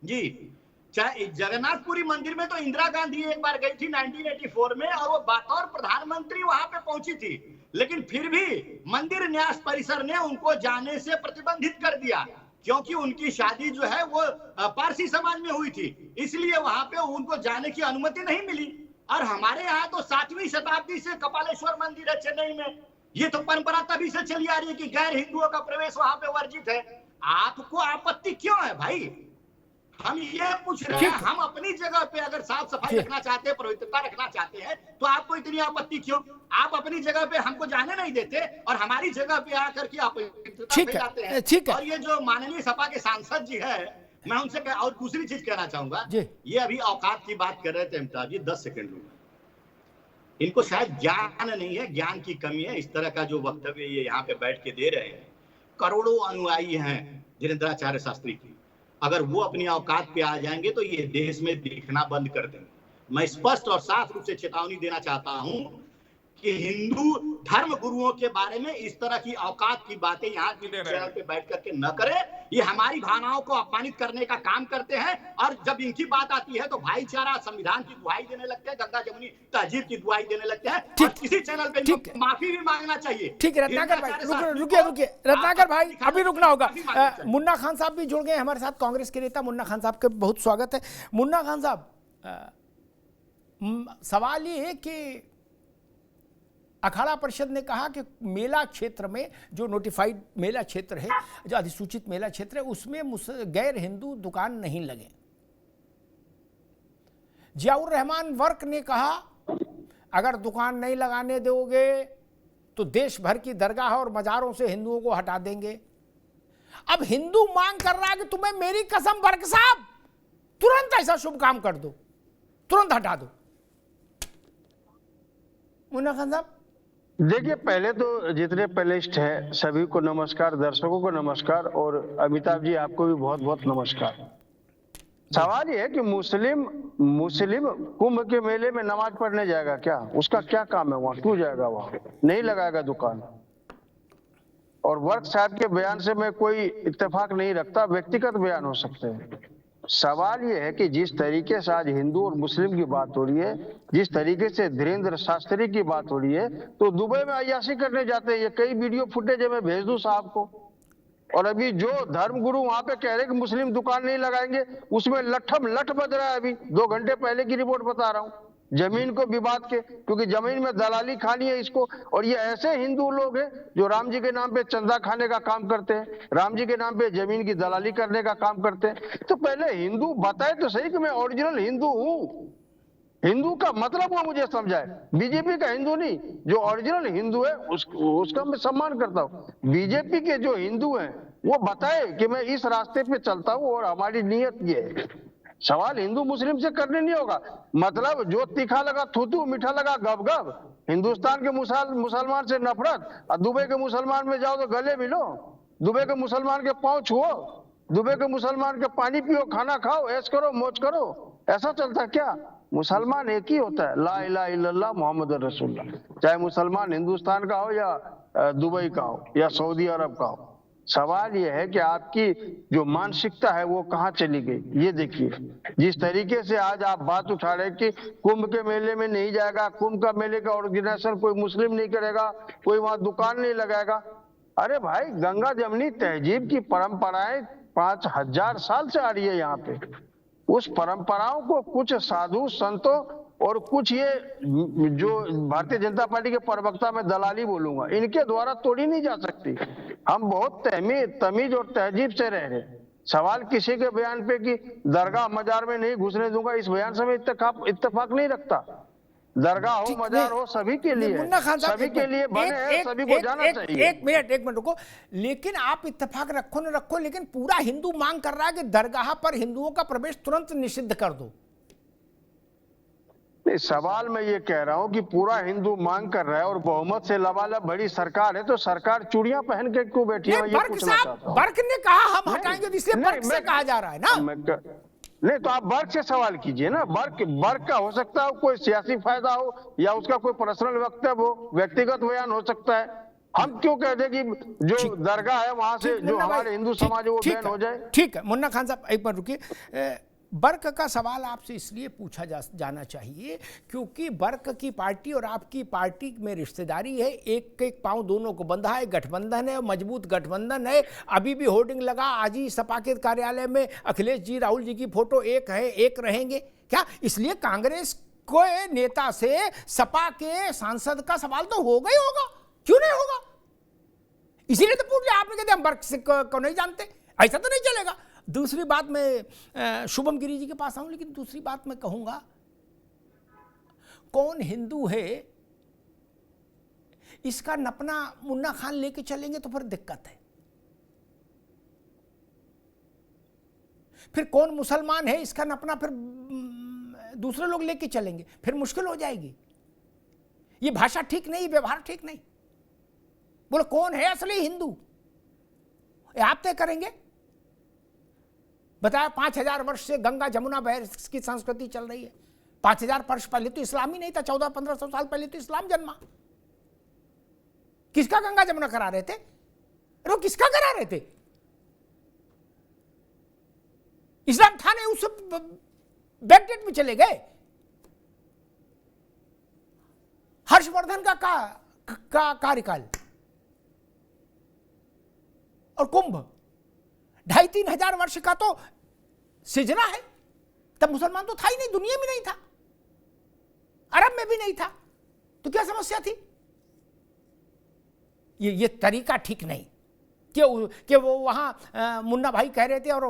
जी, चाहे जगन्नाथपुरी मंदिर में तो इंदिरा गांधी एक बार गई थी 1984 में, और वो बतौर प्रधानमंत्री वहां पे पहुंची थी, लेकिन फिर भी मंदिर न्यास परिसर ने उनको जाने से प्रतिबंधित कर दिया, क्योंकि उनकी शादी जो है वो पारसी समाज में हुई थी, इसलिए वहां पे उनको जाने की अनुमति नहीं मिली। और हमारे यहाँ तो 7वीं शताब्दी से कपालेश्वर मंदिर है चेन्नई में, ये तो परंपरा तभी से चली आ रही है कि गैर हिंदुओं का प्रवेश वहां पे वर्जित है। आपको आपत्ति क्यों है भाई? हम ये पूछ रहे हैं, हम अपनी जगह पे अगर साफ सफाई रखना चाहते हैं, पवित्रता रखना चाहते हैं, तो आपको इतनी आपत्ति क्यों? आप अपनी जगह पे हमको जाने नहीं देते और हमारी जगह पे आकर के आप फैलाते हैं। और ये जो माननीय सपा के सांसद जी है, मैं उनसे और दूसरी चीज कहना चाहूंगा, ये अभी औकात की बात कर रहे थे अमिताभ जी, 10 सेकंड लूंगा। इनको शायद ज्ञान नहीं है, ज्ञान की कमी है, इस तरह का जो वक्तव्य ये यहाँ पे बैठ के दे रहे हैं। करोड़ों अनुयायी हैं धीरेन्द्राचार्य शास्त्री की, अगर वो अपनी औकात पे आ जाएंगे तो ये देश में दिखना बंद कर देंगे। मैं स्पष्ट और साफ रूप से चेतावनी देना चाहता हूं कि हिंदू धर्म गुरुओं के बारे में इस तरह की औकात की बातें यहाँ की चैनल पे बैठ करके न करे। ये हमारी भावनाओं को अपमानित करने का काम करते हैं, और जब इनकी बात आती है तो भाईचारा, संविधान की दुहाई देने लगते हैं, गंगा जमुनी तहजीब की दुहाई देने लगते हैं, और किसी चैनल पे माफी भी मांगना चाहिए। ठीक है रत्नाकर भाई, रुकिए रत्नाकर भाई, अभी रुकना होगा। मुन्ना खान साहब भी जुड़ गए हमारे साथ, कांग्रेस के नेता मुन्ना खान साहब का बहुत स्वागत है। मुन्ना खान साहब, सवाल ये है कि अखाड़ा परिषद ने कहा कि मेला क्षेत्र में, जो नोटिफाइड मेला क्षेत्र है, जो अधिसूचित मेला क्षेत्र है, उसमें गैर हिंदू दुकान नहीं लगे। जियाउर रहमान वर्क ने कहा अगर दुकान नहीं लगाने दोगे तो देश भर की दरगाह और मजारों से हिंदुओं को हटा देंगे। अब हिंदू मांग कर रहा है कि तुम्हें मेरी कसम वर्क साहब तुरंत ऐसा शुभ काम कर दो, तुरंत हटा दो। मुन्ना खान साहब, देखिए, पहले तो जितने पैनलिस्ट हैं सभी को नमस्कार, दर्शकों को नमस्कार, और अमिताभ जी आपको भी बहुत बहुत नमस्कार। सवाल ये है कि मुस्लिम कुंभ के मेले में नमाज पढ़ने जाएगा क्या? उसका क्या काम है वहाँ? क्यों जाएगा वहाँ? नहीं लगाएगा दुकान। और वर्क साहब के बयान से मैं कोई इत्तेफाक नहीं रखता, व्यक्तिगत बयान हो सकते हैं। सवाल ये है कि जिस तरीके से आज हिंदू और मुस्लिम की बात हो रही है, जिस तरीके से धीरेन्द्र शास्त्री की बात हो रही है, तो दुबई में अय्याशी करने जाते हैं। ये कई वीडियो फुटेज मैं भेज दूं साहब को। और अभी जो धर्मगुरु वहां पे कह रहे कि मुस्लिम दुकान नहीं लगाएंगे, उसमें लठम लठ बज रहा है। अभी 2 घंटे पहले की रिपोर्ट बता रहा हूँ, जमीन को विवाद के, क्योंकि जमीन में दलाली खानी है इसको। और ये ऐसे हिंदू लोग हैं जो राम जी के नाम पे चंदा खाने का काम करते हैं, राम जी के नाम पे जमीन की दलाली करने का काम करते हैं। तो पहले हिंदू बताए तो सही कि मैं ओरिजिनल हिंदू हूँ। हिंदू का मतलब वो मुझे समझाए, बीजेपी का हिंदू नहीं। जो ओरिजिनल हिंदू है उसका मैं सम्मान करता हूँ। बीजेपी के जो हिंदू हैं वो बताए कि मैं इस रास्ते पे चलता हूँ और हमारी नीयत ये है। सवाल हिंदू मुस्लिम से करने नहीं होगा। मतलब जो तीखा लगा थूथू, मीठा लगा गब गब। हिंदुस्तान के मुसलमान से नफरत, और दुबई के मुसलमान में जाओ तो गले मिलो, दुबई के मुसलमान के पांव छुओ, दुबई के मुसलमान के पानी पियो, खाना खाओ, ऐश करो, मौज करो। ऐसा चलता क्या? मुसलमान एक ही होता है, ला इलाहा इल्लल्लाह मोहम्मद रसूलुल्लाह। चाहे मुसलमान हिंदुस्तान का हो या दुबई का हो या सऊदी अरब का हो। सवाल यह है कि आपकी जो मानसिकता है वो कहाँ चली गई। ये देखिए, जिस तरीके से आज आप बात उठा रहे कि कुंभ के मेले में नहीं जाएगा, कुंभ का मेले का ऑर्गेनाइजेशन कोई मुस्लिम नहीं करेगा, कोई वहां दुकान नहीं लगाएगा। अरे भाई, गंगा जमुनी तहजीब की परंपराएं 5000 साल से आ रही है यहाँ पे। उस परंपराओं को कुछ साधु संतों और कुछ ये जो भारतीय जनता पार्टी के प्रवक्ता में दलाली बोलूंगा, इनके द्वारा तोड़ी नहीं जा सकती। हम बहुत तमीज और तहजीब से रह रहे। सवाल किसी के बयान पे कि दरगाह मजार में नहीं घुसने दूंगा, इस बयान से मैं इत्तेफाक नहीं रखता। दरगाह हो, मजार हो, सभी के लिए, सभी के लिए बने हैं, सभी को जाना चाहिए। एक मिनट रुको। लेकिन आप इत्तेफाक रखो न रखो, लेकिन पूरा हिंदू मांग कर रहा है कि दरगाह पर हिंदुओं का प्रवेश तुरंत निषिद्ध कर दो। सवाल मैं ये कह रहा हूँ कि पूरा हिंदू मांग कर रहा है और बहुमत से लबालब बड़ी सरकार है, तो सरकार चूड़ियां पहन के क्यों बैठी है? बर्क ने कहा हम हटाएंगे, इसलिए बर्क से कहा जा रहा है ना। नहीं तो आप बर्क से सवाल कीजिए ना। बर्क का हो सकता है कोई सियासी फायदा हो या उसका कोई पर्सनल वक्तव्य हो, व्यक्तिगत बयान हो सकता है। हम क्यों कह दें कि जो दरगाह है वहां से जो हमारे हिंदू समाज है वो बैन हो जाए? ठीक है मुन्ना खान साहब, एक बार रुकिए। बर्क का सवाल आपसे इसलिए पूछा जाना चाहिए क्योंकि बर्क की पार्टी और आपकी पार्टी में रिश्तेदारी है, एक एक पांव दोनों को बंधा है, गठबंधन है, मजबूत गठबंधन है। अभी भी होर्डिंग लगा, आज ही सपा के कार्यालय में अखिलेश जी, राहुल जी की फोटो एक है, एक रहेंगे क्या? इसलिए कांग्रेस को नेता से सपा के सांसद का सवाल तो होगा ही होगा, क्यों नहीं होगा? इसीलिए तो पूछ लिया आपने, कहते हम बर्क को नहीं जानते, ऐसा तो नहीं चलेगा। दूसरी बात, मैं शुभम गिरी जी के पास आऊं, लेकिन दूसरी बात मैं कहूंगा, कौन हिंदू है इसका नपना मुन्ना खान लेके चलेंगे तो फिर दिक्कत है। फिर कौन मुसलमान है इसका नपना फिर दूसरे लोग लेके चलेंगे, फिर मुश्किल हो जाएगी। ये भाषा ठीक नहीं, व्यवहार ठीक नहीं। बोलो कौन है असली हिंदू, आप तय करेंगे। बताया 5000 वर्ष से गंगा जमुना बहर की संस्कृति चल रही है। 5000 वर्ष पहले तो इस्लाम ही नहीं था, 1400-1500 साल पहले तो इस्लाम जन्मा। किसका गंगा जमुना करा रहे थे? अरे वो किसका करा रहे थे? इस्लाम था नहीं, उस बैकडेट में चले गए। हर्षवर्धन का कार्यकाल और कुंभ 2,500-3 हजार वर्ष का तो सिजना है। तब मुसलमान तो था ही नहीं, दुनिया में नहीं था, अरब में भी नहीं था, तो क्या समस्या थी? ये तरीका ठीक नहीं कि वो वहां मुन्ना भाई कह रहे थे और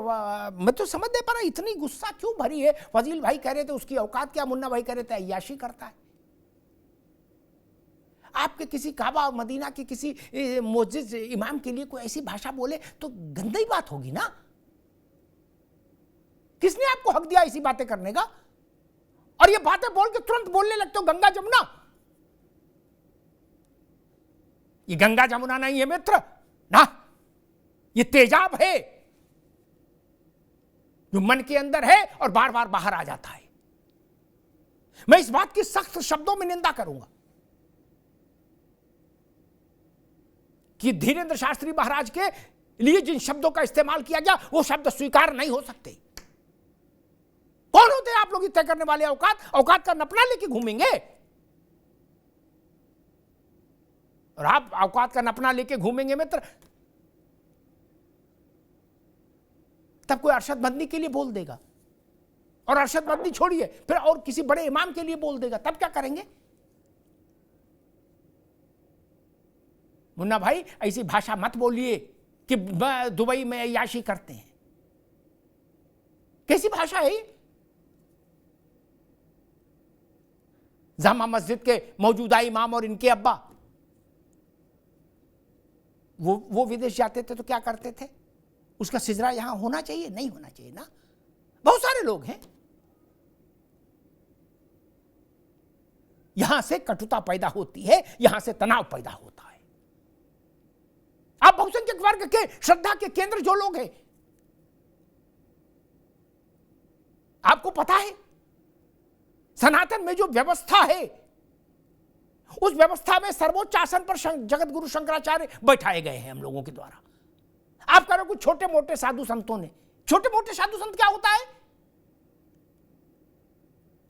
मैं तो समझ नहीं पा रहा इतनी गुस्सा क्यों भरी है। फजील भाई कह रहे थे उसकी औकात क्या, मुन्ना भाई कह रहे थे अय्याशी करता है। आपके किसी काबा और मदीना के किसी मोअज़्ज़िज़ इमाम के लिए कोई ऐसी भाषा बोले तो गंदी बात होगी ना। किसने आपको हक दिया ऐसी बातें करने का? और ये बातें बोल के तुरंत बोलने लगते हो गंगा जमुना। ये गंगा जमुना नहीं है मित्र ना, ये तेजाब है जो मन के अंदर है और बार बार बाहर आ जाता है। मैं इस बात की सख्त शब्दों में निंदा करूंगा कि धीरेन्द्र शास्त्री महाराज के लिए जिन शब्दों का इस्तेमाल किया गया वो शब्द स्वीकार नहीं हो सकते। कौन होते हैं आप लोग तय करने वाले? औकात का नपना लेके घूमेंगे और आप औकात का नपना लेके घूमेंगे मित्र, तब कोई अरशद मदनी के लिए बोल देगा और अरशद मदनी छोड़िए फिर और किसी बड़े इमाम के लिए बोल देगा, तब क्या करेंगे? मुन्ना भाई ऐसी भाषा मत बोलिए कि दुबई में अय्याशी करते हैं। कैसी भाषा है ये? जामा मस्जिद के मौजूदा इमाम और इनके अब्बा वो विदेश जाते थे तो क्या करते थे? उसका सिजरा यहां होना चाहिए? नहीं होना चाहिए ना। बहुत सारे लोग हैं, यहां से कटुता पैदा होती है, यहां से तनाव पैदा होता है। आप बहुसंख्यक वर्ग के श्रद्धा के केंद्र जो लोग हैं, आपको पता है सनातन में जो व्यवस्था है उस व्यवस्था में सर्वोच्च आसन पर जगत गुरु शंकराचार्य बैठाए गए हैं हम लोगों के द्वारा। आप कह रहे हो कुछ छोटे मोटे साधु संतों ने। छोटे मोटे साधु संत क्या होता है?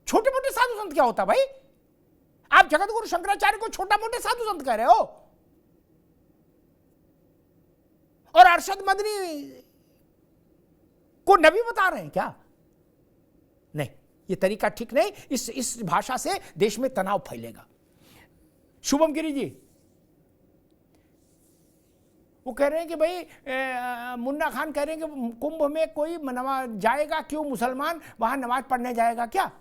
छोटे मोटे साधु संत क्या होता है भाई? आप जगत गुरु शंकराचार्य को छोटा मोटे साधु संत कह रहे हो और अरशद मदनी को नबी बता रहे हैं क्या? नहीं, ये तरीका ठीक नहीं। इस भाषा से देश में तनाव फैलेगा। शुभम गिरी जी वो कह रहे हैं कि भाई मुन्ना खान कह रहे हैं कि कुंभ में कोई नमाज जाएगा क्यों? मुसलमान वहां नमाज पढ़ने जाएगा क्या?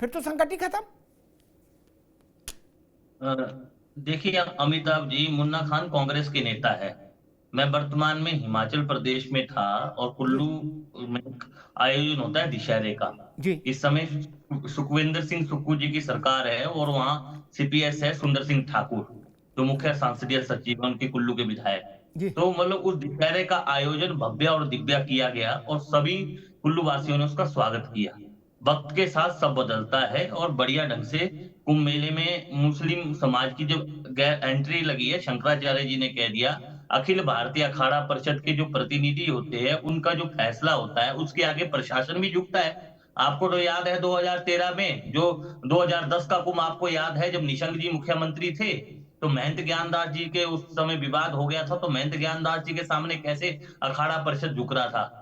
फिर तो संकट ही खत्म। देखिए अमिताभ जी, मुन्ना खान कांग्रेस के नेता है। मैं वर्तमान में हिमाचल प्रदेश में था और कुल्लू में आयोजन होता है दशहरे का। इस समय सुखविंदर सिंह सुक्खू जी की सरकार है और वहाँ सीपीएस है सुंदर सिंह ठाकुर जो मुख्य संसदीय सचिव है, उनके कुल्लू के विधायक। तो मतलब उस दशहरे का आयोजन भव्य और दिव्य किया गया और सभी कुल्लू वासियों ने उसका स्वागत किया। वक्त के साथ सब बदलता है और बढ़िया ढंग से कुंभ मेले में मुस्लिम समाज की जो एंट्री लगी है, शंकराचार्य जी ने कह दिया अखिल भारतीय अखाड़ा परिषद के जो प्रतिनिधि होते हैं उनका जो फैसला होता है उसके आगे प्रशासन भी झुकता है। आपको तो याद है 2013 में जो 2010 का कुंभ आपको याद है जब निशंक जी मुख्यमंत्री थे तो महंत ज्ञानदास जी के उस समय विवाद हो गया था, तो महंत ज्ञानदास जी के सामने कैसे अखाड़ा परिषद झुक रहा था।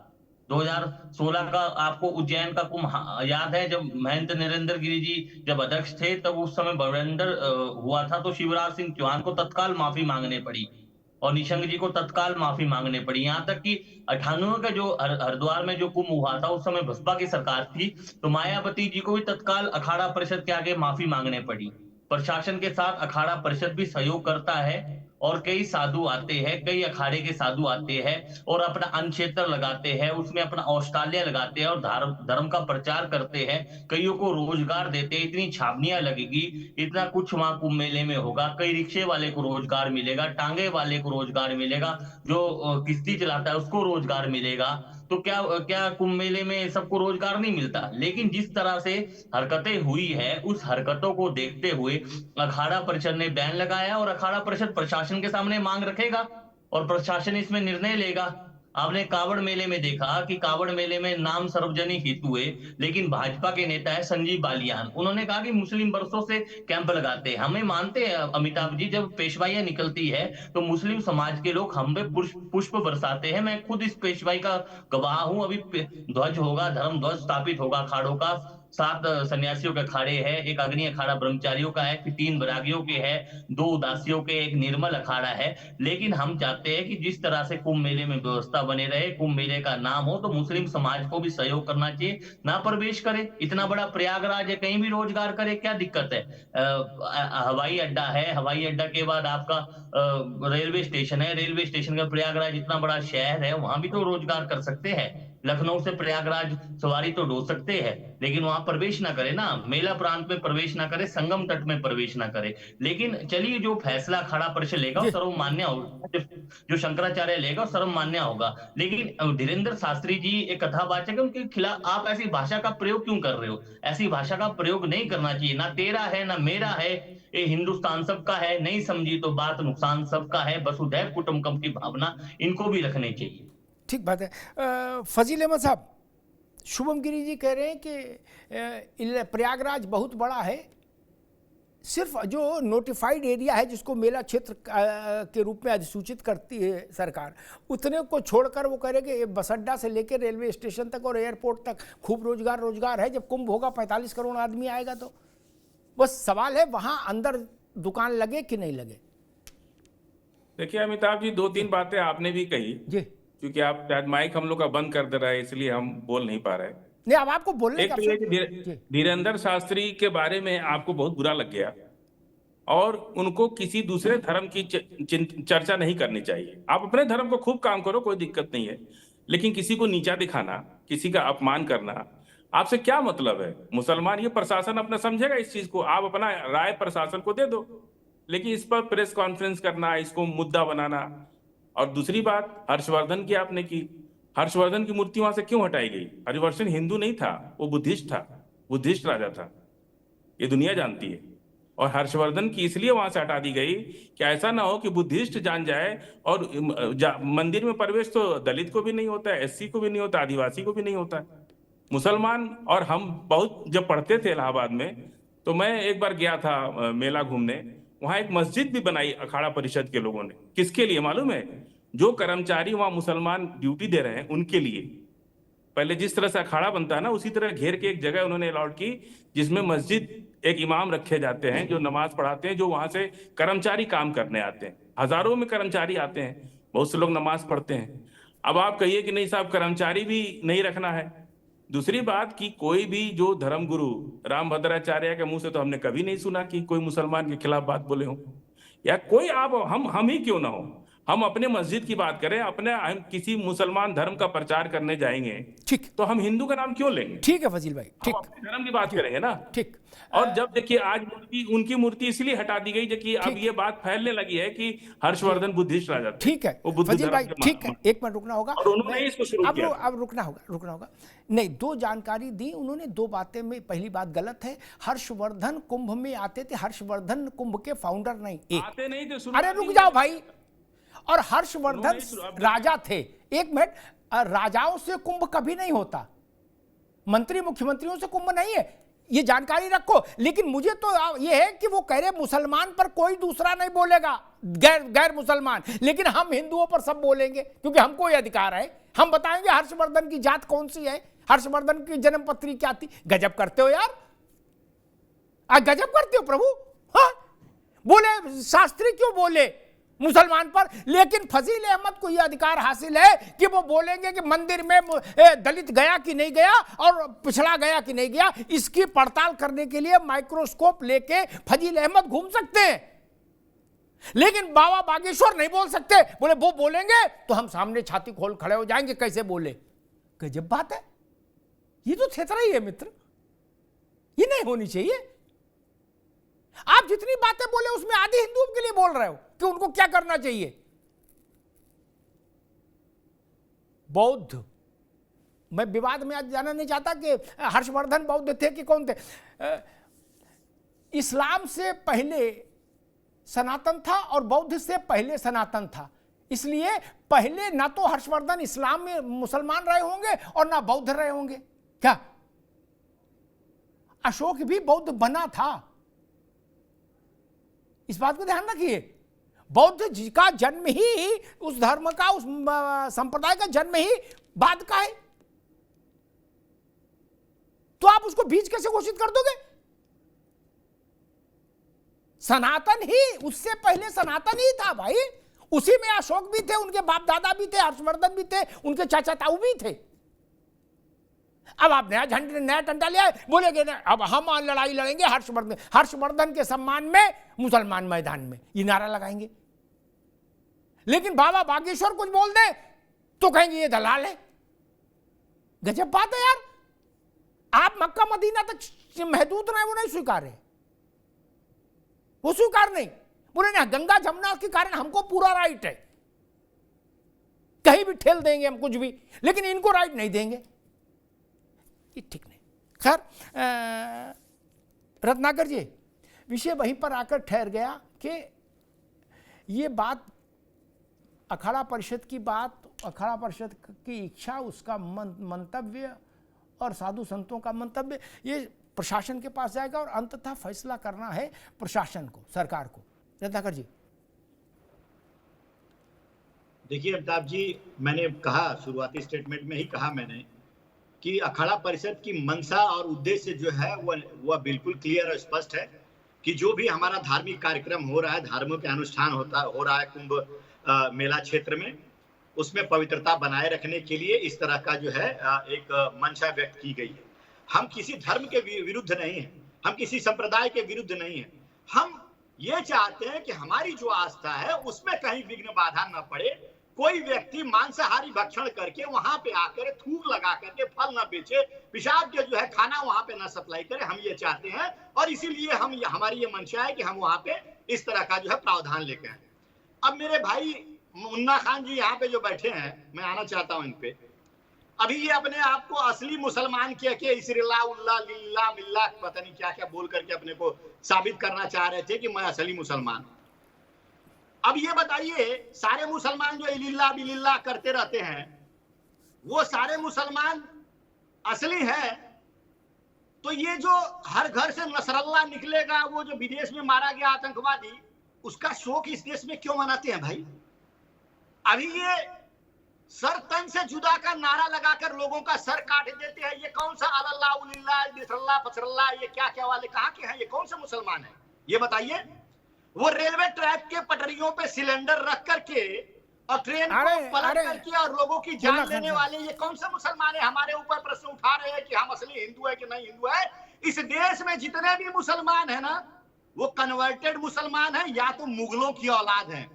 2016 का आपको उज्जैन का कुंभ याद है जब महंत नरेंद्र गिरी जी जब अध्यक्ष थे तब उस समय बवंडर हुआ था तो शिवराज सिंह चौहान को तत्काल माफी मांगने पड़ी और निशंक जी को तत्काल माफी मांगने पड़ी। यहाँ तक कि 98 का जो हरिद्वार में जो कुंभ हुआ था उस समय बसपा की सरकार थी तो मायावती जी को भी तत्काल अखाड़ा परिषद के आगे माफी मांगने पड़ी। प्रशासन के साथ अखाड़ा परिषद भी सहयोग करता है और कई साधु आते हैं, कई अखाड़े के साधु आते हैं और अपना अन्न क्षेत्र लगाते हैं, उसमें अपना औषधालय लगाते हैं और धर्म का प्रचार करते हैं, कईयों को रोजगार देते हैं। इतनी छावनियां लगेगी, इतना कुछ वहां कुंभ मेले में होगा। कई रिक्शे वाले को रोजगार मिलेगा, टांगे वाले को रोजगार मिलेगा, जो किश्ती चलाता है उसको रोजगार मिलेगा। तो क्या क्या कुंभ मेले में सबको रोजगार नहीं मिलता? लेकिन जिस तरह से हरकतें हुई है, उस हरकतों को देखते हुए अखाड़ा परिषद ने बैन लगाया और अखाड़ा परिषद प्रशासन के सामने मांग रखेगा और प्रशासन इसमें निर्णय लेगा। आपने कावड़ मेले में देखा कि कावड़ मेले में नाम सार्वजनिक हित हुए, लेकिन भाजपा के नेता है संजीव बालियान, उन्होंने कहा कि मुस्लिम वर्षों से कैंप लगाते हैं। हमें मानते हैं अमिताभ जी, जब पेशवाइयां निकलती है तो मुस्लिम समाज के लोग हम पे पुष्प बरसाते हैं। मैं खुद इस पेशवाई का गवाह हूं। अभी ध्वज होगा, धर्म ध्वज स्थापित होगा अखाड़ों का। 7 सन्यासियों के अखाड़े हैं, एक अग्नि अखाड़ा ब्रह्मचारियों का है, फिर 3 वैरागियों के है, 2 उदासियों के, एक निर्मल अखाड़ा है। लेकिन हम चाहते हैं कि जिस तरह से कुंभ मेले में व्यवस्था बने रहे, कुंभ मेले का नाम हो, तो मुस्लिम समाज को भी सहयोग करना चाहिए, ना प्रवेश करे। इतना बड़ा प्रयागराज है, कहीं भी रोजगार करे, क्या दिक्कत है? हवाई अड्डा है, हवाई अड्डा के बाद आपका रेलवे स्टेशन है, रेलवे स्टेशन का प्रयागराज इतना बड़ा शहर है, वहां भी तो रोजगार कर सकते हैं। लखनऊ से प्रयागराज सवारी तो ढो सकते हैं, लेकिन वहां प्रवेश ना करे ना, मेला प्रांत में प्रवेश ना करे, संगम तट में प्रवेश ना करे। लेकिन चलिए, जो फैसला अखाड़ा परिषद लेगा वो सर्वमान्य होगा, जो शंकराचार्य लेगा वो सर्वमान्य होगा। लेकिन धीरेन्द्र शास्त्री जी एक कथावाचक है, उनके खिलाफ आप ऐसी भाषा का प्रयोग क्यों कर रहे हो? ऐसी भाषा का प्रयोग नहीं करना चाहिए। ना तेरा है ना मेरा है, ये हिंदुस्तान सबका है, नहीं समझी तो बात नुकसान सबका है। वसुधैव कुटुंबकम की भावना इनको भी रखनी चाहिए। ठीक बात है। फजील अहमद साहब, शुभम गिरी जी कह रहे हैं कि प्रयागराज बहुत बड़ा है, सिर्फ जो नोटिफाइड एरिया है जिसको मेला क्षेत्र के रूप में अधिसूचित करती है सरकार, उतने को छोड़कर वो कह रहे कि बस अड्डा से लेकर रेलवे स्टेशन तक और एयरपोर्ट तक खूब रोजगार है। जब कुंभ होगा 45 करोड़ आदमी आएगा तो बस सवाल है वहाँ अंदर दुकान लगे कि नहीं लगे। देखिए अमिताभ जी, 2-3 बातें आपने भी कही जी, क्योंकि आप शायद माइक हम लोग का बंद कर दे रहा है, इसलिए हम बोल नहीं पा रहे। नहीं, अब आपको बोलने का धीरेन्द्र शास्त्री के बारे में आपको बहुत बुरा लग गया और उनको किसी दूसरे धर्म की चर्चा नहीं करनी चाहिए। आप अपने धर्म को खूब काम करो, कोई दिक्कत नहीं है, लेकिन किसी को नीचा दिखाना, किसी का अपमान करना, आपसे क्या मतलब है? मुसलमान, ये प्रशासन अपना समझेगा इस चीज को, आप अपना राय प्रशासन को दे दो, लेकिन इस पर प्रेस कॉन्फ्रेंस करना, इसको मुद्दा बनाना। और दूसरी बात हर्षवर्धन की आपने की, हर्षवर्धन की मूर्ति वहां से क्यों हटाई गई? हर्षवर्धन हिंदू नहीं था, वो बुद्धिस्ट था, बुद्धिस्ट राजा था, ये दुनिया जानती है। और हर्षवर्धन की इसलिए वहां से हटा दी गई कि ऐसा ना हो कि बुद्धिस्ट जान जाए और मंदिर में प्रवेश तो दलित को भी नहीं होता है, एससी को भी नहीं होता, आदिवासी को भी नहीं होता है, मुसलमान। और हम बहुत जब पढ़ते थे इलाहाबाद में, तो मैं एक बार गया था मेला घूमने, वहां एक मस्जिद भी बनाई अखाड़ा परिषद के लोगों ने। किसके लिए मालूम है? जो कर्मचारी वहां मुसलमान ड्यूटी दे रहे हैं उनके लिए। पहले जिस तरह से अखाड़ा बनता है ना, उसी तरह घेर के एक जगह उन्होंने अलॉट की, जिसमें मस्जिद एक इमाम रखे जाते हैं जो नमाज पढ़ाते हैं, जो वहां से कर्मचारी काम करने आते हैं। हजारों में कर्मचारी आते हैं, बहुत से लोग नमाज पढ़ते हैं। अब आप कहिए कि नहीं साहब, कर्मचारी भी नहीं रखना है। दूसरी बात कि कोई भी जो धर्मगुरु रामभद्राचार्य के मुंह से तो हमने कभी नहीं सुना कि कोई मुसलमान के खिलाफ बात बोले हो, या कोई आप हम ही क्यों ना हो, हम अपने मस्जिद की बात करें, अपने हम किसी मुसलमान धर्म का प्रचार करने जाएंगे, ठीक, तो हम हिंदू का नाम क्यों लेंगे? ठीक है फजील भाई, ठीक, धर्म की बात करेंगे ना, ठीक। और जब देखिए आज उनकी मूर्ति इसलिए हटा दी गई कि अब ये बात फैलने लगी है कि हर्षवर्धन बुद्धिस्ट राजा, ठीक है फजील भाई, ठीक है, एक मिनट रुकना होगा, उन्होंने इसको शुरू किया। अब रुकना होगा। नहीं, 2 जानकारी दी उन्होंने, 2 बातें में पहली बात गलत है। हर्षवर्धन कुंभ में आते थे, हर्षवर्धन कुंभ के फाउंडर नहीं, आते नहीं थे। अरे रुक जाओ भाई। और हर्षवर्धन राजा थे, एक मिनट, राजाओं से कुंभ कभी नहीं होता, मंत्री मुख्यमंत्रियों से कुंभ नहीं है, ये जानकारी रखो। लेकिन मुझे तो ये है कि वो कह रहे मुसलमान पर कोई दूसरा नहीं बोलेगा, गैर मुसलमान, लेकिन हम हिंदुओं पर सब बोलेंगे क्योंकि हमको ये अधिकार है। हम बताएंगे हर्षवर्धन की जात कौन सी है, हर्षवर्धन की जन्म पत्री क्या थी। गजब करते हो यार, गजब करते हो प्रभु। हाँ, बोले शास्त्री क्यों बोले मुसलमान पर, लेकिन फजील अहमद को यह अधिकार हासिल है कि वो बोलेंगे कि मंदिर में दलित गया कि नहीं गया और पिछड़ा गया कि नहीं गया। इसकी पड़ताल करने के लिए माइक्रोस्कोप लेके फजील अहमद घूम सकते हैं, लेकिन बाबा बागेश्वर नहीं बोल सकते। बोले वो बोलेंगे तो हम सामने छाती खोल खड़े हो जाएंगे, कैसे बोले। गजब बात है, ये तो थेतरा ही है मित्र, ये नहीं होनी चाहिए। आप जितनी बातें बोले उसमें आधी हिंदुओं के लिए बोल रहे हो कि उनको क्या करना चाहिए। बौद्ध मैं विवाद में आज जाना नहीं चाहता कि हर्षवर्धन बौद्ध थे कि कौन थे। इस्लाम से पहले सनातन था और बौद्ध से पहले सनातन था, इसलिए पहले ना तो हर्षवर्धन इस्लाम में मुसलमान रहे होंगे और ना बौद्ध रहे होंगे। क्या अशोक भी बौद्ध बना था? इस बात को ध्यान रखिए। बौद्ध जी का जन्म ही, उस धर्म का, उस संप्रदाय का जन्म ही बाद का है, तो आप उसको बीज कैसे घोषित कर दोगे? सनातन ही, उससे पहले सनातन ही था भाई। उसी में अशोक भी थे, उनके बाप दादा भी थे, हर्षवर्धन भी थे, उनके चाचा ताऊ भी थे। अब आप नया डंडा ले आए, बोलेगे ना अब हम लड़ाई लड़ेंगे हर्षवर्धन के सम्मान में मुसलमान मैदान में, ये नारा लगाएंगे। लेकिन बाबा बागेश्वर कुछ बोल दे तो कहेंगे ये दलाल है। गजब बात है यार। आप मक्का मदीना तक महदूद रहे, वो नहीं स्वीकार है, वो स्वीकार नहीं। बोले ना गंगा जमुना के कारण हमको पूरा राइट है, कहीं भी ठेल देंगे हम कुछ भी, लेकिन इनको राइट नहीं देंगे, ये ठीक नहीं। खैर रत्नाकर जी, विषय वहीं पर आकर ठहर गया कि ये बात अखाड़ा परिषद की बात, अखाड़ा परिषद की इच्छा, उसका मंतव्य और साधु संतों का मंतव्य, ये प्रशासन के पास जाएगा और अंततः फैसला करना है प्रशासन को, सरकार को। रत्नाकर जी देखिए अमिताभ जी, मैंने कहा शुरुआती स्टेटमेंट में ही कहा मैंने कि अखाड़ा परिषद की मंशा और उद्देश्य जो है वह बिल्कुल क्लियर और स्पष्ट है कि जो भी हमारा धार्मिक कार्यक्रम हो रहा है, धर्मों के अनुष्ठान हो रहा है कुंभ मेला क्षेत्र में, उसमें पवित्रता बनाए रखने के लिए इस तरह का जो है एक मंशा व्यक्त की गई है। हम किसी धर्म के विरुद्ध नहीं है, हम किसी संप्रदाय के विरुद्ध नहीं है। हम ये चाहते हैं कि हमारी जो आस्था है उसमें कहीं विघ्न बाधा न पड़े, कोई व्यक्ति मांसाहारी भक्षण करके वहां पे आकर थूक लगा करके फल न बेचे, पेशाब के जो है खाना वहां पे न सप्लाई करे, हम ये चाहते हैं। और इसीलिए हमारी ये मंशा है कि हम वहां पे इस तरह का जो है प्रावधान लेके आए। अब मेरे भाई मुन्ना खान जी यहाँ पे जो बैठे हैं, मैं आना चाहता हूँ इन पे। अभी ये अपने आप को असली मुसलमान के इसरिल्ला उल्ला लिल्ला मिल्ला पता नहीं क्या क्या बोल करके अपने को साबित करना चाह रहे थे कि मैं असली मुसलमान। अब ये बताइए, सारे मुसलमान जो इलिल्ला बिलिल्ला करते रहते हैं, वो सारे मुसलमान असली है? तो ये जो हर घर से नसरल्ला निकलेगा, वो जो विदेश में मारा गया आतंकवादी, उसका शोक इस देश में क्यों मनाते हैं भाई? अभी ये सर तन से जुदा का नारा लगाकर लोगों का सर काट देते हैं। ये कौन सा अल्लाह उलिल्लाह बिसरल्लाह फसरल्लाह, ये क्या क्या वाले कहाँ के हैं? ये कौन सा मुसलमान है ये बताइए? वो रेलवे ट्रैक के पटरियों पे सिलेंडर रख करके और ट्रेन को पलट करके और लोगों की जान लेने वाले ये कौन सा मुसलमान है? हमारे ऊपर प्रश्न उठा रहे हैं कि हम असली हिंदू है कि नहीं हिंदू है। इस देश में जितने भी मुसलमान है ना, वो कन्वर्टेड मुसलमान है या तो मुगलों की औलाद है।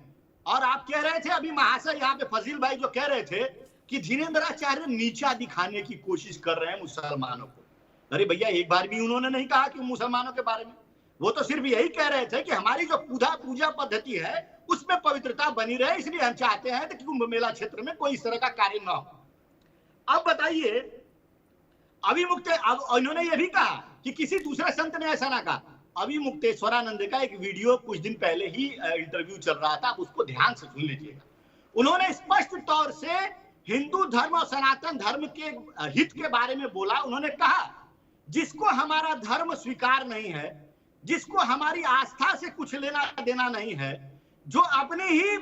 और आप कह रहे थे अभी महाशय यहाँ पे फजील भाई जो कह रहे थे कि धीरेन्द्राचार्य नीचा दिखाने की कोशिश कर रहे हैं मुसलमानों को। अरे भैया, एक बार भी उन्होंने नहीं कहा कि मुसलमानों के बारे में, वो तो सिर्फ यही कह रहे थे कि हमारी जो पूजा पद्धति है उसमें पवित्रता बनी रहे, इसलिए हम चाहते हैं कि कुंभ मेला क्षेत्र में कोई इस तरह का कार्य न हो। अब बताइए, अभी इन्होंने ये भी कहा कि किसी दूसरे संत ने ऐसा ना कहा। अभी मुक्तेश्वरानंद का एक वीडियो कुछ दिन पहले ही इंटरव्यू चल रहा था, आप उसको ध्यान से सुन लीजिएगा। उन्होंने स्पष्ट तौर से हिंदू धर्म और सनातन धर्म के हित के बारे में बोला। उन्होंने कहा जिसको हमारा धर्म स्वीकार नहीं है, जिसको हमारी आस्था से कुछ लेना देना नहीं है, जो अपनी ही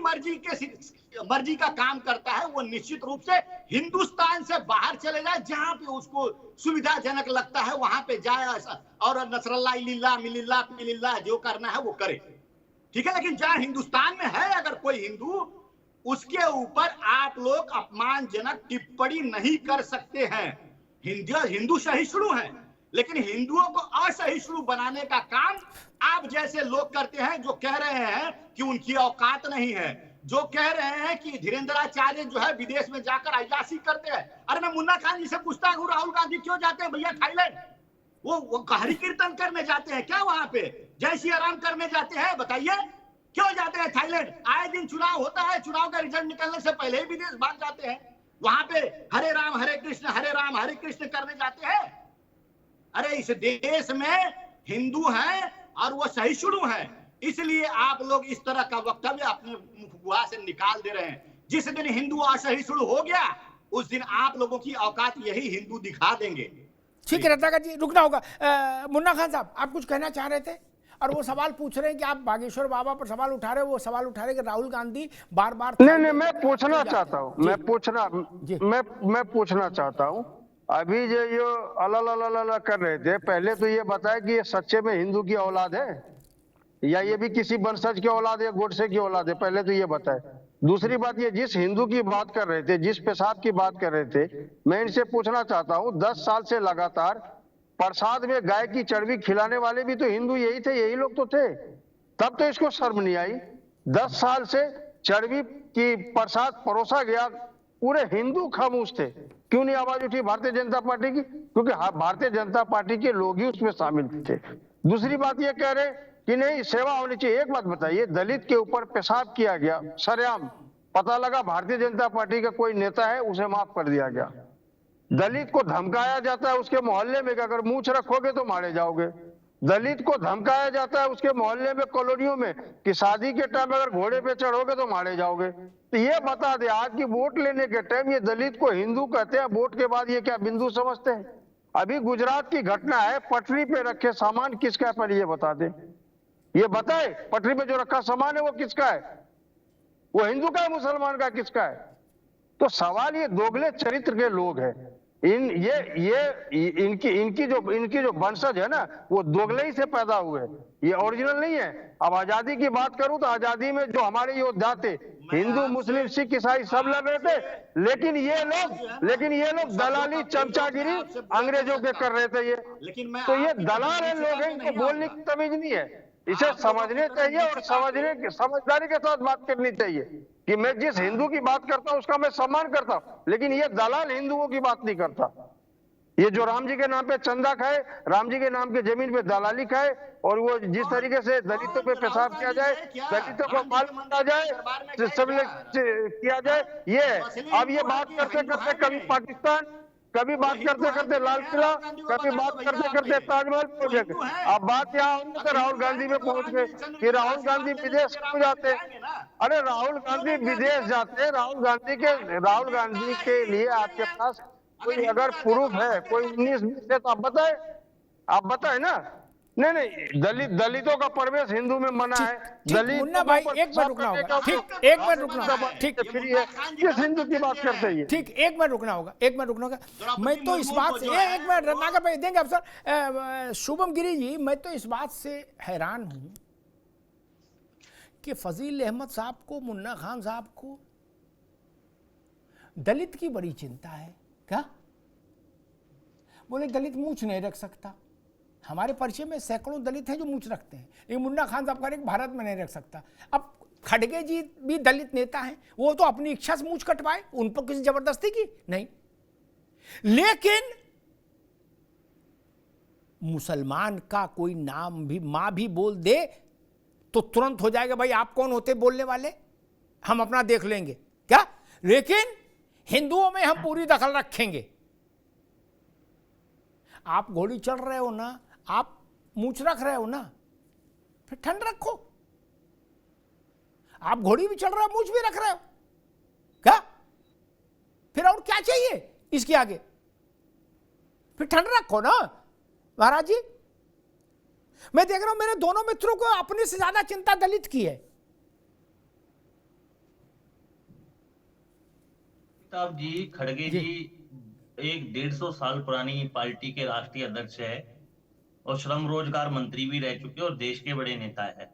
मर्जी का काम करता है, वो निश्चित रूप से हिंदुस्तान से बाहर चले जाए, जहां पे उसको सुविधाजनक लगता है वहां पे जाए और नसरल्ला इलिल्ला मिलिल्ला पिलिल्ला जो करना है वो करे, ठीक है। लेकिन जहां हिंदुस्तान में है अगर कोई हिंदू, उसके ऊपर आप लोग अपमानजनक टिप्पणी नहीं कर सकते हैं। हिंदू सहिष्णु हैं, लेकिन हिंदुओं को असहिष्णु बनाने का काम आप जैसे लोग करते हैं, जो कह रहे हैं कि उनकी औकात नहीं है, जो कह रहे हैं कि धीरेन्द्राचार्य जो है विदेश में जाकर अय्याशी करते हैं। अरे मैं मुन्ना खान जी से पूछता हूँ, राहुल गांधी क्यों जाते हैं भैया थाईलैंड? वो हरि कीर्तन करने जाते हैं क्या? वहां पे जय श्री राम करने जाते हैं? बताइए क्यों जाते हैं थाईलैंड? आए दिन चुनाव होता है, चुनाव का रिजल्ट निकलने से पहले ही विदेश भाग जाते हैं। वहां पे हरे राम हरे कृष्ण करने जाते हैं। अरे इस देश में हिंदू हैं और वो सहिष्णु हैं, इसलिए आप लोग इस तरह का वक्तव्य अपने मुख से निकाल दे रहे हैं। जिस दिन हिंदू असहिष्णु हो गया उस दिन आप लोगों की औकात यही हिंदू दिखा देंगे। ठीक है रत्नाकर जी, रुकना होगा। मुन्ना खान साहब, आप कुछ कहना चाह रहे थे और वो सवाल पूछ रहे हैं कि आप बागेश्वर बाबा पर सवाल उठा रहे हो, वो सवाल उठा रहे कि राहुल गांधी बार बार नहीं मैं पूछना चाहता हूँ, मैं पूछना चाहता हूँ, अभी जो ये अल्लाह कर रहे थे, पहले तो ये बताए कि ये सच्चे में हिंदू की औलाद है या ये भी किसी वंशज की औलाद है, गोडसे की औलाद है, पहले तो ये बताए। दूसरी बात, ये जिस हिंदू की बात कर रहे थे, जिस पेशाब की बात कर रहे थे, मैं इनसे पूछना चाहता हूँ 10 साल से लगातार प्रसाद में गाय की चर्बी खिलाने वाले भी तो हिंदू यही थे, यही लोग तो थे, तब तो इसको शर्म नहीं आई। 10 साल से चर्बी की प्रसाद परोसा गया, पूरे हिंदू खामोश थे, क्यों नहीं आवाज उठी भारतीय जनता पार्टी की? क्योंकि भारतीय जनता पार्टी के लोग ही उसमें शामिल थे। दूसरी बात ये कह रहे कि नहीं सेवा होनी चाहिए। एक बात बताइए, दलित के ऊपर पेशाब किया गया सरेआम, पता लगा भारतीय जनता पार्टी का कोई नेता है, उसे माफ कर दिया गया। दलित को धमकाया जाता है उसके मोहल्ले में कि अगर मूंछ रखोगे तो मारे जाओगे। दलित को धमकाया जाता है उसके मोहल्ले में, कॉलोनियों में, कि शादी के टाइम अगर घोड़े पे चढ़ोगे तो मारे जाओगे। तो ये बता दे, आज की वोट लेने के टाइम ये दलित को हिंदू कहते हैं, वोट के बाद ये क्या बिंदु समझते हैं? अभी गुजरात की घटना है, पटरी पे रखे सामान किसका है पहले ये बता दे, ये बताए पटरी पे जो रखा सामान है वो किसका है? वो हिंदू का है, मुसलमान का, किसका है? तो सवाल ये दोगले चरित्र के लोग हैं, इनकी जो वंशज है ना वो दोगले ही से पैदा हुए, ये ओरिजिनल नहीं है। अब आजादी की बात करूं तो आजादी में जो हमारे योद्धा थे, हिंदू मुस्लिम सिख ईसाई सब लड़ रहे थे, लेकिन ये लोग दलाली चमचागिरी अंग्रेजों के कर रहे थे। ये तो ये दलाल है लोग हैं, इनको बोलने की तमीज नहीं है, इसे समझने चाहिए और समझदारी के साथ बात करनी चाहिए कि मैं जिस हिंदू की बात करता हूं उसका मैं सम्मान करता हूं, लेकिन ये दलाल हिंदुओं की बात नहीं करता। ये जो राम जी के नाम पे चंदा खाए, राम जी के नाम के जमीन पे दलाली खाए, और वो जिस तरीके से दलितों पे पेशाब किया जाए, दलितों को माल बांटा जाए, किया जाए, ये अब ये बात करते करते कभी पाकिस्तान, कभी बात करते करते लाल किला, कभी बात करते करते ताजमहल पहुंच गए। अब बात यहाँ होने तो राहुल गांधी में पहुंच गए कि राहुल गांधी विदेश क्यों जाते? अरे राहुल गांधी विदेश जाते, राहुल गांधी के लिए आपके पास कोई अगर प्रूफ है, कोई 19-20 है तो आप बताए ना। नहीं दलितों का प्रवेश हिंदू में मना है। दलित मुन्ना भाई एक मिनट रुकना होगा, ठीक, एक मिनट रुकना होगा, ठीक, किस हिंदू की बात करते हैं? ठीक, एक मिनट रुकना होगा। मैं तो इस बात से, एक मिनट रत्नाकर भाई देंगे अफसर। शुभम गिरी जी, मैं तो इस बात से हैरान हूं कि फजील अहमद साहब को, मुन्ना खान साहब को दलित की बड़ी चिंता है। क्या बोले? दलित मूंछ नहीं रख सकता। हमारे परिचय में सैकड़ों दलित हैं जो मूंछ रखते हैं, लेकिन मुन्ना खान साहब कह रहे भारत में नहीं रख सकता। अब खड़गे जी भी दलित नेता हैं, वो तो अपनी इच्छा से मूंछ कटवाए, उन पर किसी जबरदस्ती की नहीं। लेकिन मुसलमान का कोई नाम भी मां भी बोल दे तो तुरंत हो जाएगा भाई आप कौन होते बोलने वाले, हम अपना देख लेंगे क्या। लेकिन हिंदुओं में हम पूरी दखल रखेंगे। आप घोड़ी चढ़ रहे हो ना, आप मूंछ रख रहे हो ना, फिर ठंड रखो। आप घोड़ी भी चढ़ रहे हो, मूंछ भी रख रहे हो, क्या फिर और क्या चाहिए इसके आगे? फिर ठंड रखो ना महाराज जी। मैं देख रहा हूं मेरे दोनों मित्रों को अपने से ज्यादा चिंता दलित की है। साहब जी, खड़गे जी एक 150 साल पुरानी पार्टी के राष्ट्रीय अध्यक्ष है और श्रम रोजगार मंत्री भी रह चुके और देश के बड़े नेता है।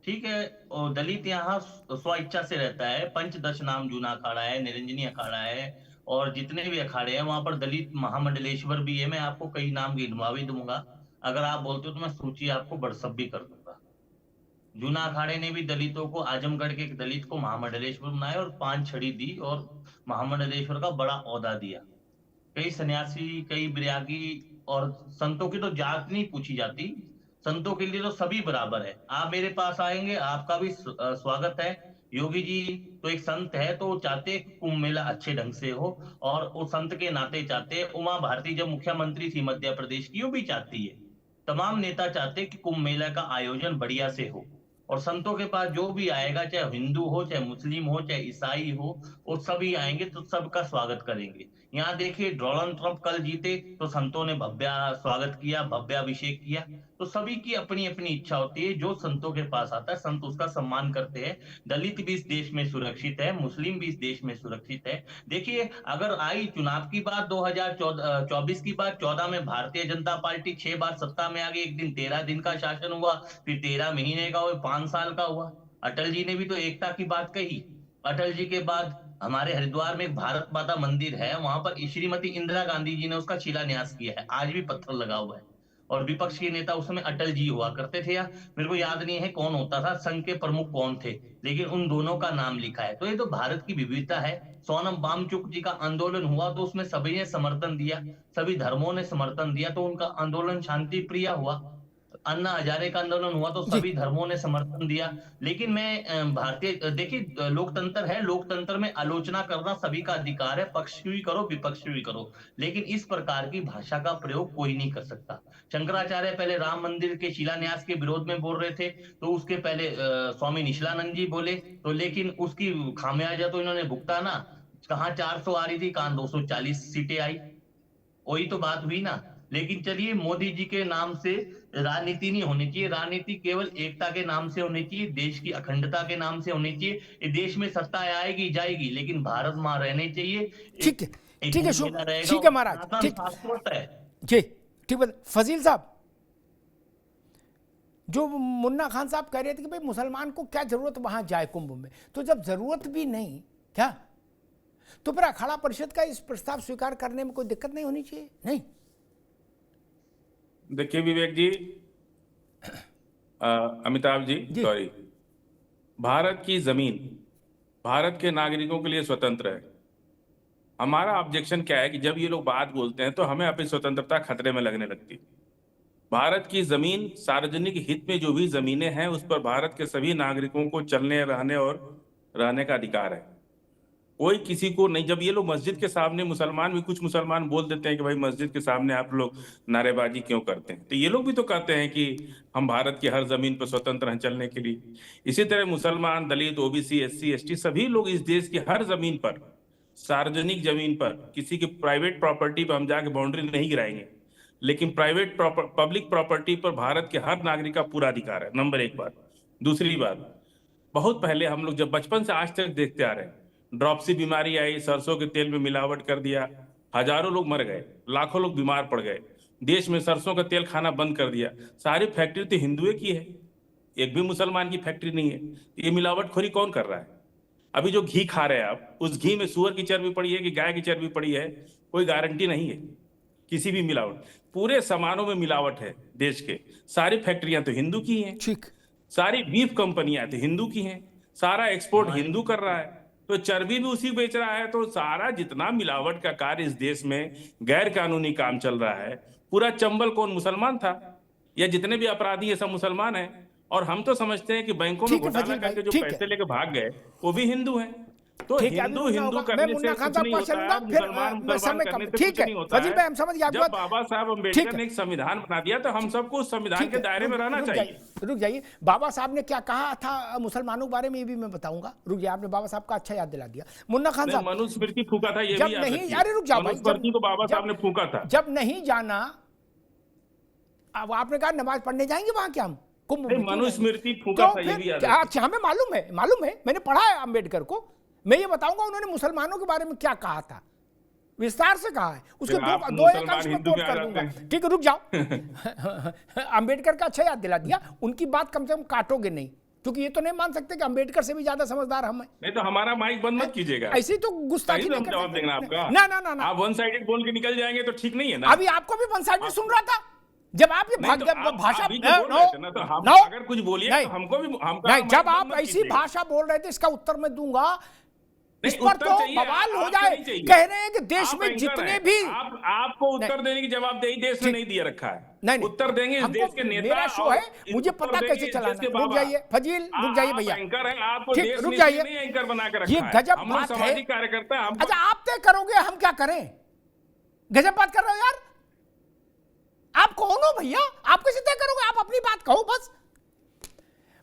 ठीक है, और दलित यहाँ स्व इच्छा से रहता है। पंचदश नाम जूना अखाड़ा है, निरंजनी अखाड़ा है और जितने भी अखाड़े हैं वहां पर दलित महामंडलेश्वर भी है। मैं आपको कई नाम गिनवा भी दूंगा, अगर आप बोलते हो तो मैं सूची आपको व्हाट्सएप भी कर दूंगा। जूना अखाड़े ने भी दलितों को, आजमगढ़ के एक दलित को महामंडलेश्वर बनाया और 5 छड़ी दी और महामंडलेश्वर का बड़ा औहदा दिया। कई सन्यासी, कई बिरागी और संतों की तो जात नहीं पूछी जाती, संतों के लिए तो सभी बराबर है। आप मेरे पास आएंगे, आपका भी स्वागत है। योगी जी तो एक संत है, तो चाहते कुंभ मेला अच्छे ढंग से हो, और वो संत के नाते चाहते। उमा भारती जब मुख्यमंत्री थी मध्य प्रदेश की, वो भी चाहती है, तमाम नेता चाहते कि कुंभ मेला का आयोजन बढ़िया से हो, और संतों के पास जो भी आएगा, चाहे हिंदू हो, चाहे मुस्लिम हो, चाहे ईसाई हो, वो सभी आएंगे तो सबका स्वागत करेंगे। यहाँ देखिए डोनाल्ड ट्रंप कल जीते तो संतों ने भव्य स्वागत किया, भव्य अभिषेक किया। तो सभी की अपनी अपनी इच्छा होती है, जो संतों के पास आता है संत उसका सम्मान करते हैं। दलित भी इस देश में सुरक्षित है, मुस्लिम भी इस देश में सुरक्षित है। देखिए अगर आई चुनाव की बात 2024 की बात, 14 में भारतीय जनता पार्टी 6 बार सत्ता में आ गई, एक दिन 13 दिन का शासन हुआ, फिर 13 महीने का हुआ, 5 साल का हुआ। अटल जी ने भी तो एकता की बात कही। अटल जी के बाद हमारे हरिद्वार में एक भारत माता मंदिर है, वहां पर श्रीमती इंदिरा गांधी जी ने उसका शिलान्यास किया है, आज भी पत्थर लगा हुआ है। और विपक्ष के नेता उस समय अटल जी हुआ करते थे, या मेरे को याद नहीं है कौन होता था, संघ के प्रमुख कौन थे, लेकिन उन दोनों का नाम लिखा है। तो ये तो भारत की विविधता है। सोनम वांगचुक जी का आंदोलन हुआ तो उसमें सभी ने समर्थन दिया, सभी धर्मों ने समर्थन दिया, तो उनका आंदोलन शांति प्रिय हुआ। अन्ना हजारे का आंदोलन हुआ तो सभी धर्मों ने समर्थन दिया। लेकिन मैं भारतीय देखिए लोकतंत्र है, लोकतंत्र में आलोचना करना सभी का अधिकार है, पक्ष भी करो विपक्ष भी करो, लेकिन इस प्रकार की भाषा का प्रयोग कोई नहीं कर सकता। शंकराचार्य पहले राम मंदिर के शिलान्यास के विरोध में बोल रहे थे, तो उसके पहले स्वामी निशिलानंद जी बोले, तो लेकिन उसकी खामियाजा तो इन्होंने भुगता ना। कहाँ 400 आ रही थी, कहाँ 240 सीटें आई, वही तो बात हुई ना। लेकिन चलिए, मोदी जी के नाम से राजनीति नहीं होनी चाहिए, राजनीति केवल एकता के नाम से होनी चाहिए, देश की अखंडता के नाम से होनी चाहिए। देश में सत्ता आएगी जाएगी, लेकिन भारत वहां रहने चाहिए। ठीक है, ठीक है, ठीक है महाराज, ठीक है जी, ठीक है। फजील साहब, जो मुन्ना खान साहब कह रहे थे कि भाई मुसलमान को क्या जरूरत वहां जाए कुंभ में, तो जब जरूरत भी नहीं क्या, तो फिर अखाड़ा परिषद का इस प्रस्ताव स्वीकार करने में कोई दिक्कत नहीं होनी चाहिए? नहीं, देखिए विवेक जी, अमिताभ जी, सॉरी, भारत की जमीन भारत के नागरिकों के लिए स्वतंत्र है। हमारा ऑब्जेक्शन क्या है कि जब ये लोग बात बोलते हैं तो हमें अपनी स्वतंत्रता खतरे में लगने लगती है। भारत की जमीन, सार्वजनिक हित में जो भी जमीनें हैं, उस पर भारत के सभी नागरिकों को चलने, रहने और रहने का अधिकार है। कोई किसी को नहीं। जब ये लोग मस्जिद के सामने, मुसलमान भी, कुछ मुसलमान बोल देते हैं कि भाई मस्जिद के सामने आप लोग नारेबाजी क्यों करते हैं, तो ये लोग भी तो कहते हैं कि हम भारत की हर जमीन पर स्वतंत्र हैं चलने के लिए। इसी तरह मुसलमान, दलित, ओबीसी, एससी, एसटी सभी लोग इस देश की हर जमीन पर, सार्वजनिक जमीन पर, किसी की प्राइवेट प्रॉपर्टी पर हम जाके बाउंड्री नहीं गिराएंगे, लेकिन प्राइवेट पब्लिक प्रॉपर्टी पर भारत के हर नागरिक का पूरा अधिकार है। नंबर 1 बात। दूसरी बात, बहुत पहले हम लोग जब बचपन से आज तक देखते आ रहे हैं, ड्रॉपसी बीमारी आई, सरसों के तेल में मिलावट कर दिया, हजारों लोग मर गए, लाखों लोग बीमार पड़ गए, देश में सरसों का तेल खाना बंद कर दिया। सारी फैक्ट्री तो हिंदुओं की है, एक भी मुसलमान की फैक्ट्री नहीं है। ये मिलावटखोरी कौन कर रहा है? अभी जो घी खा रहे हैं आप, उस घी में सुअर की चर्बी पड़ी है कि गाय की चर्बी पड़ी है, कोई गारंटी नहीं है किसी भी मिलावट। पूरे सामानों में मिलावट है देश के। सारी फैक्ट्रियां तो हिंदू की हैं, ठीक, सारी बीफ कंपनियां तो हिंदू की हैं, सारा एक्सपोर्ट हिंदू कर रहा है, तो चर्बी भी उसी बेच रहा है। तो सारा जितना मिलावट का कार्य इस देश में गैर कानूनी काम चल रहा है, पूरा चंबल कौन? मुसलमान था, या जितने भी अपराधी है सब मुसलमान हैं। और हम तो समझते हैं कि बैंकों में घोटाला करके जो पैसे लेके भाग गए वो भी हिंदू हैं। तो हिंदू हिंदू करने से कुछ नहीं होता है, मुसलमान मुसलमान करने से कुछ नहीं होता है। जब बाबा साहब अम्बेडकर ने एक संविधान बना दिया तो हम सबको उस संविधान के दायरे में रहना चाहिए। रुक जाइए, बाबा साहब ने क्या कहा था मुसलमानों के बारे में, ये भी मैं बताऊंगा। रुक जाइए, आपने बाबा साहब का अच्छा याद दिला दिया। मुन्ना खान साहब, मनुस्मृति फूका था, ये भी नहीं, अरे रुक जाओ, मनुस्मृति को बाबा साहब ने फूका था। जब नहीं जाना, अब आपने कहा नमाज पढ़ने जाएंगे वहां, क्या हम कुंभ? मनुस्मृति फूका था, ये भी याद है। अच्छा, हमें मालूम है, मैंने पढ़ा है अम्बेडकर को। मैं ये बताऊंगा उन्होंने मुसलमानों के बारे में क्या कहा था, विस्तार से कहा है। उसके दो एक अंश में कोट कर दूंगा। ठीक है, रुक जाओ। अम्बेडकर का अच्छा याद दिला दिया। उनकी बात कम से कम काटोगे नहीं, क्योंकि ये तो नहीं मान सकते कि अम्बेडकर से भी ज्यादा समझदार हम हैं। नहीं तो हमारा माइक बंद मत कीजिएगा, ऐसे तो गुस्ताखी नहीं जवाब देना आपका। ना, आप वन साइडेड बोल के निकल जाएंगे तो ठीक नहीं है ना। अभी आपको भी वन साइडेड सुन रहा था जब आप ये भाषा अगर कुछ बोलिए तो हमको भी नहीं, जब आप ऐसी भाषा बोल रहे थे, इसका उत्तर मैं दूंगा। इस पर तो बवाल हो जाए। कह रहे हैं कि देश में जितने भी आपको उत्तर देने की जवाबदेही देश ने नहीं दिया रखा है। नहीं उत्तर देंगे इस देश के नेता। मेरा शो है, मुझे पता कैसे चलाना। रुक जाइए फजील, रुक जाइए भैया, एंकर है, आपको ठीक, देश रुक ने जाइए। नहीं एंकर बना के रखा ये है। गजब हम लोग बात है। सामाजिक कार्यकर्ता हैं, अच्छा आप तय करोगे, हम क्या करें? गजब बात कर रहे हो यार। आप कौन हो भैया? आप कैसे तय करोगे? आप अपनी बात कहो बस।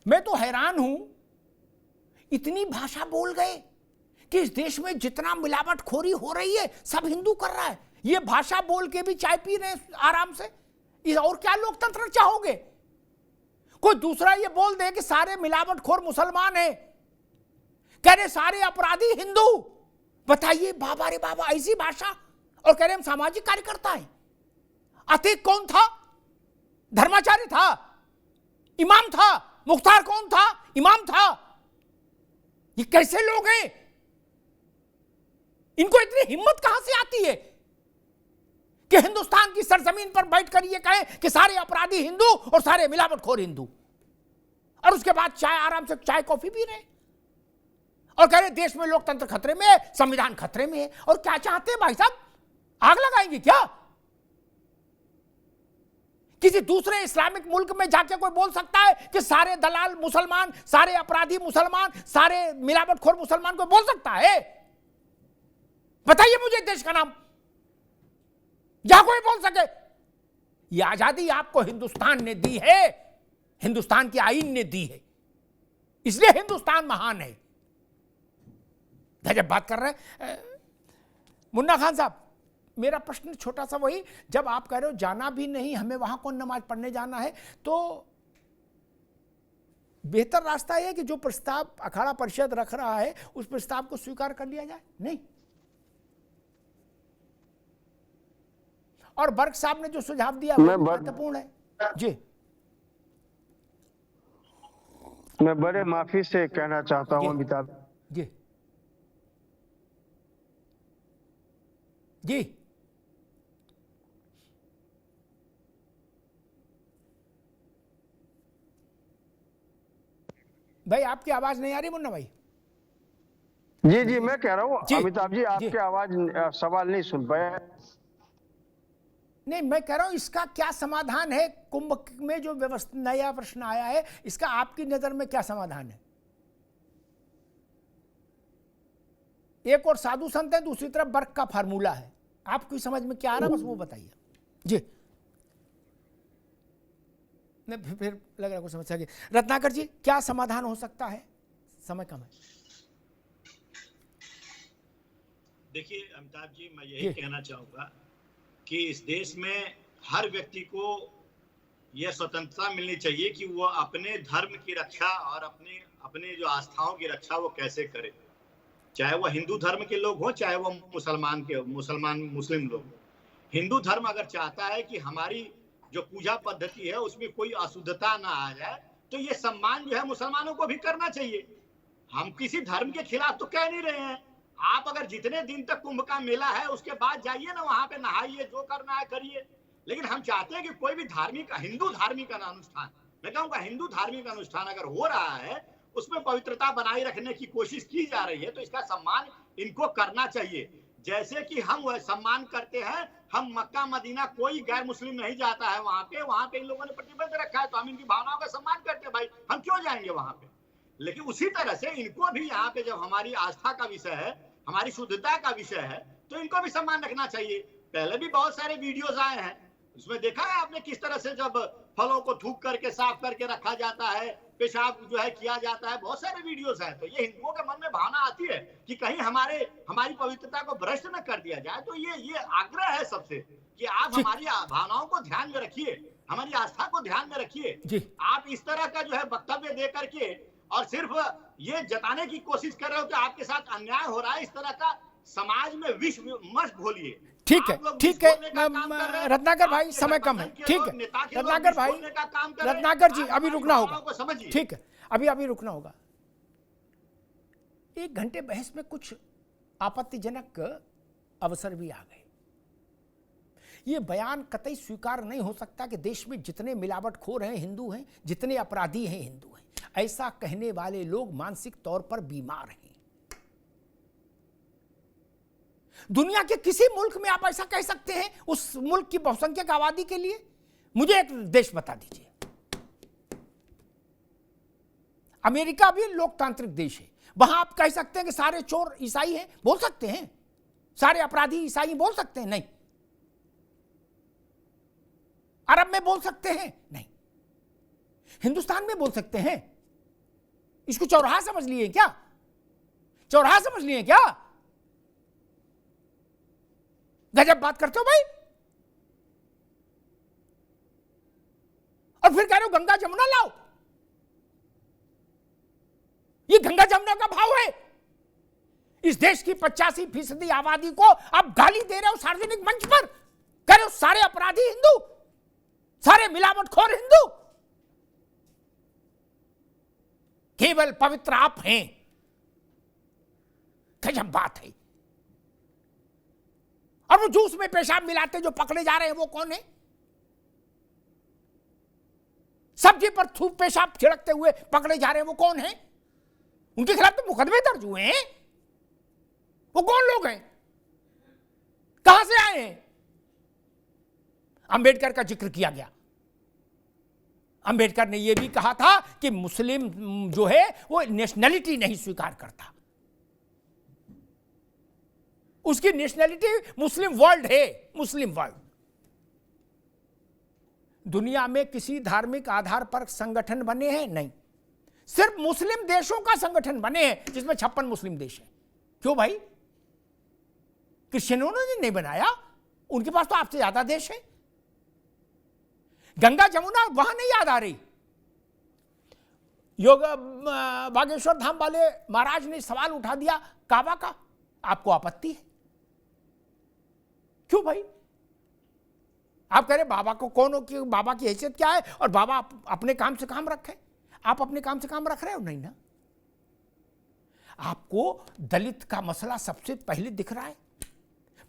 मैं तो हैरान हूं, इतनी भाषा बोल गए कि इस देश में जितना मिलावटखोरी हो रही है सब हिंदू कर रहा है। ये भाषा बोल के भी चाय पी रहे हैं आराम से। और क्या लोकतंत्र चाहोगे? कोई दूसरा ये बोल दे कि सारे मिलावटखोर मुसलमान हैं, कह रहे सारे अपराधी हिंदू। बताइए बाबा रे बाबा, ऐसी भाषा। और कह रहे हम सामाजिक कार्यकर्ता हैं। अतीक कौन था? धर्माचार्य था, इमाम था। मुख्तार कौन था? इमाम था। ये कैसे लोग हैं? इनको इतनी हिम्मत कहां से आती है कि हिंदुस्तान की सरजमीन पर बैठकर ये कहें कि सारे अपराधी हिंदू और सारे मिलावटखोर हिंदू, और उसके बाद चाय आराम से चाय कॉफी पी रहे और कह रहे देश में लोकतंत्र खतरे में है, संविधान खतरे में है। और क्या चाहते हैं भाई साहब? आग लगाएंगे क्या? किसी दूसरे इस्लामिक मुल्क में जाके कोई बोल सकता है कि सारे दलाल मुसलमान, सारे अपराधी मुसलमान, सारे मिलावटखोर मुसलमान कोई बोल सकता है? बताइए मुझे देश का नाम जहां कोई बोल सके। यह आजादी आपको हिंदुस्तान ने दी है, हिंदुस्तान की आईन ने दी है, इसलिए हिंदुस्तान महान है। जब बात कर रहे हैं मुन्ना खान साहब, मेरा प्रश्न छोटा सा वही, जब आप कह रहे हो जाना भी नहीं हमें वहां कौन नमाज पढ़ने जाना है, तो बेहतर रास्ता यह है कि जो प्रस्ताव अखाड़ा परिषद रख रहा है उस प्रस्ताव को स्वीकार कर लिया जाए। नहीं, और बर्ग साहब ने जो सुझाव दिया वो महत्वपूर्ण है। जी, मैं बड़े माफी से कहना चाहता हूं अमिताभ जी। जी भाई, आपकी आवाज नहीं आ रही मुन्ना भाई। जी जी, मैं कह रहा हूँ अमिताभ जी, आपकी आवाज सवाल नहीं सुन पाया। नहीं, मैं कह रहा हूं इसका क्या समाधान है? कुंभ में जो व्यवस्था नया प्रश्न आया है, इसका आपकी नजर में क्या समाधान है? एक और साधु संत है, दूसरी तरफ बर्क का फार्मूला है। आपकी समझ में क्या आ रहा है, बस वो बताइए। जी, नहीं फिर लग रहा है कुछ समस्या की। रत्नाकर जी, क्या समाधान हो सकता है? समय कम है। देखिए अमिताभ जी, मैं यही कहना चाहूंगा कि इस देश में हर व्यक्ति को यह स्वतंत्रता मिलनी चाहिए कि वो अपने धर्म की रक्षा और अपने जो आस्थाओं की रक्षा वो कैसे करे। चाहे वो हिंदू धर्म के लोग हों, चाहे वो मुस्लिम लोग। हिंदू धर्म अगर चाहता है कि हमारी जो पूजा पद्धति है उसमें कोई अशुद्धता ना आ जाए, तो ये सम्मान जो है मुसलमानों को भी करना चाहिए। हम किसी धर्म के खिलाफ तो कह नहीं रहे हैं। आप अगर जितने दिन तक कुंभ का मेला है उसके बाद जाइए ना, वहां पे नहाइए, जो करना है करिए। लेकिन हम चाहते हैं कि कोई भी हिंदू धार्मिक अनुष्ठान, मैं कहूँगा हिंदू धार्मिक अनुष्ठान अगर हो रहा है उसमें पवित्रता बनाए रखने की कोशिश की जा रही है, तो इसका सम्मान इनको करना चाहिए। जैसे कि हम वह सम्मान करते हैं, हम मक्का मदीना कोई गैर मुस्लिम नहीं जाता है वहां पे इन लोगों ने प्रतिबंध रखा है, तो हम इनकी भावनाओं का सम्मान करते हैं। भाई हम क्यों जाएंगे वहां पे? लेकिन उसी तरह से इनको भी यहाँ पे जब हमारी आस्था का विषय है, हमारी शुद्धता का विषय है, तो इनको भी सम्मान रखना चाहिए। पहले भी बहुत सारे वीडियोस आए हैं, उसमें देखा है आपने किस तरह से जब फलों को थूक करके साफ करके रखा जाता है, पेशाब जो है किया जाता है, बहुत सारे वीडियोस हैं। तो ये हिंदुओं के मन में भावना आती है कि कहीं हमारी पवित्रता को भ्रष्ट न कर दिया जाए। तो ये आग्रह है सबसे कि आप हमारी भावनाओं को ध्यान में रखिए, हमारी आस्था को ध्यान में रखिए। आप इस तरह का जो है वक्तव्य दे करके और सिर्फ ये जताने की कोशिश कर रहे हो कि आपके साथ अन्याय हो रहा है, इस तरह का समाज में विष मत घोलिए। ठीक है, ठीक है रत्नाकर भाई, समय कम है। ठीक है रत्नाकर भाई, रत्नाकर जी अभी रुकना होगा। ठीक है, अभी रुकना होगा। 1 घंटे बहस में कुछ आपत्तिजनक अवसर भी आ गए। ये बयान कतई स्वीकार नहीं हो सकता कि देश में जितने मिलावटखोर हैं हिंदू हैं, जितने अपराधी हैं हिंदू हैं। ऐसा कहने वाले लोग मानसिक तौर पर बीमार हैं। दुनिया के किसी मुल्क में आप ऐसा कह सकते हैं उस मुल्क की बहुसंख्यक आबादी के लिए? मुझे एक देश बता दीजिए। अमेरिका भी लोकतांत्रिक देश है, वहां आप कह सकते हैं कि सारे चोर ईसाई हैं? बोल सकते हैं। सारे अपराधी ईसाई बोल सकते हैं? नहीं। अरब में बोल सकते हैं? नहीं। हिंदुस्तान में बोल सकते हैं? इसको चौराहा समझ लिए क्या? चौराहा समझ लिए क्या? गजब बात करते हो भाई। और फिर कह रहे हो गंगा जमुना लाओ। ये गंगा जमुना का भाव है। इस देश की 85% आबादी को आप गाली दे रहे हो सार्वजनिक मंच पर, कह रहे हो सारे अपराधी हिंदू, सारे मिलावटखोर हिंदू। केवल पवित्र आप हैं। गजब बात है। और वो जूस में पेशाब मिलाते जो पकड़े जा रहे हैं वो कौन है? सब्जी पर थूक पेशाब छिड़कते हुए पकड़े जा रहे हैं वो कौन है? उनके खिलाफ तो मुकदमे दर्ज हुए हैं। वो कौन लोग हैं? कहां से आए हैं? अंबेडकर का जिक्र किया गया। अंबेडकर ने यह भी कहा था कि मुस्लिम जो है वो नेशनलिटी नहीं स्वीकार करता। उसकी नेशनलिटी मुस्लिम वर्ल्ड है, मुस्लिम वर्ल्ड। दुनिया में किसी धार्मिक आधार पर संगठन बने हैं? नहीं। सिर्फ मुस्लिम देशों का संगठन बने हैं जिसमें 56 मुस्लिम देश हैं। क्यों भाई? क्रिश्चियनों ने नहीं बनाया, उनके पास तो आपसे ज्यादा देश है। गंगा जमुना वहां नहीं याद आ रही। योग बागेश्वर धाम वाले महाराज ने सवाल उठा दिया काबा का, आपको आपत्ति है? क्यों भाई? आप कह रहे बाबा को कौन हो, कि बाबा की हैसियत क्या है, और बाबा अपने काम से काम रखे। आप अपने काम से काम रख रहे हो? नहीं ना। आपको दलित का मसला सबसे पहले दिख रहा है,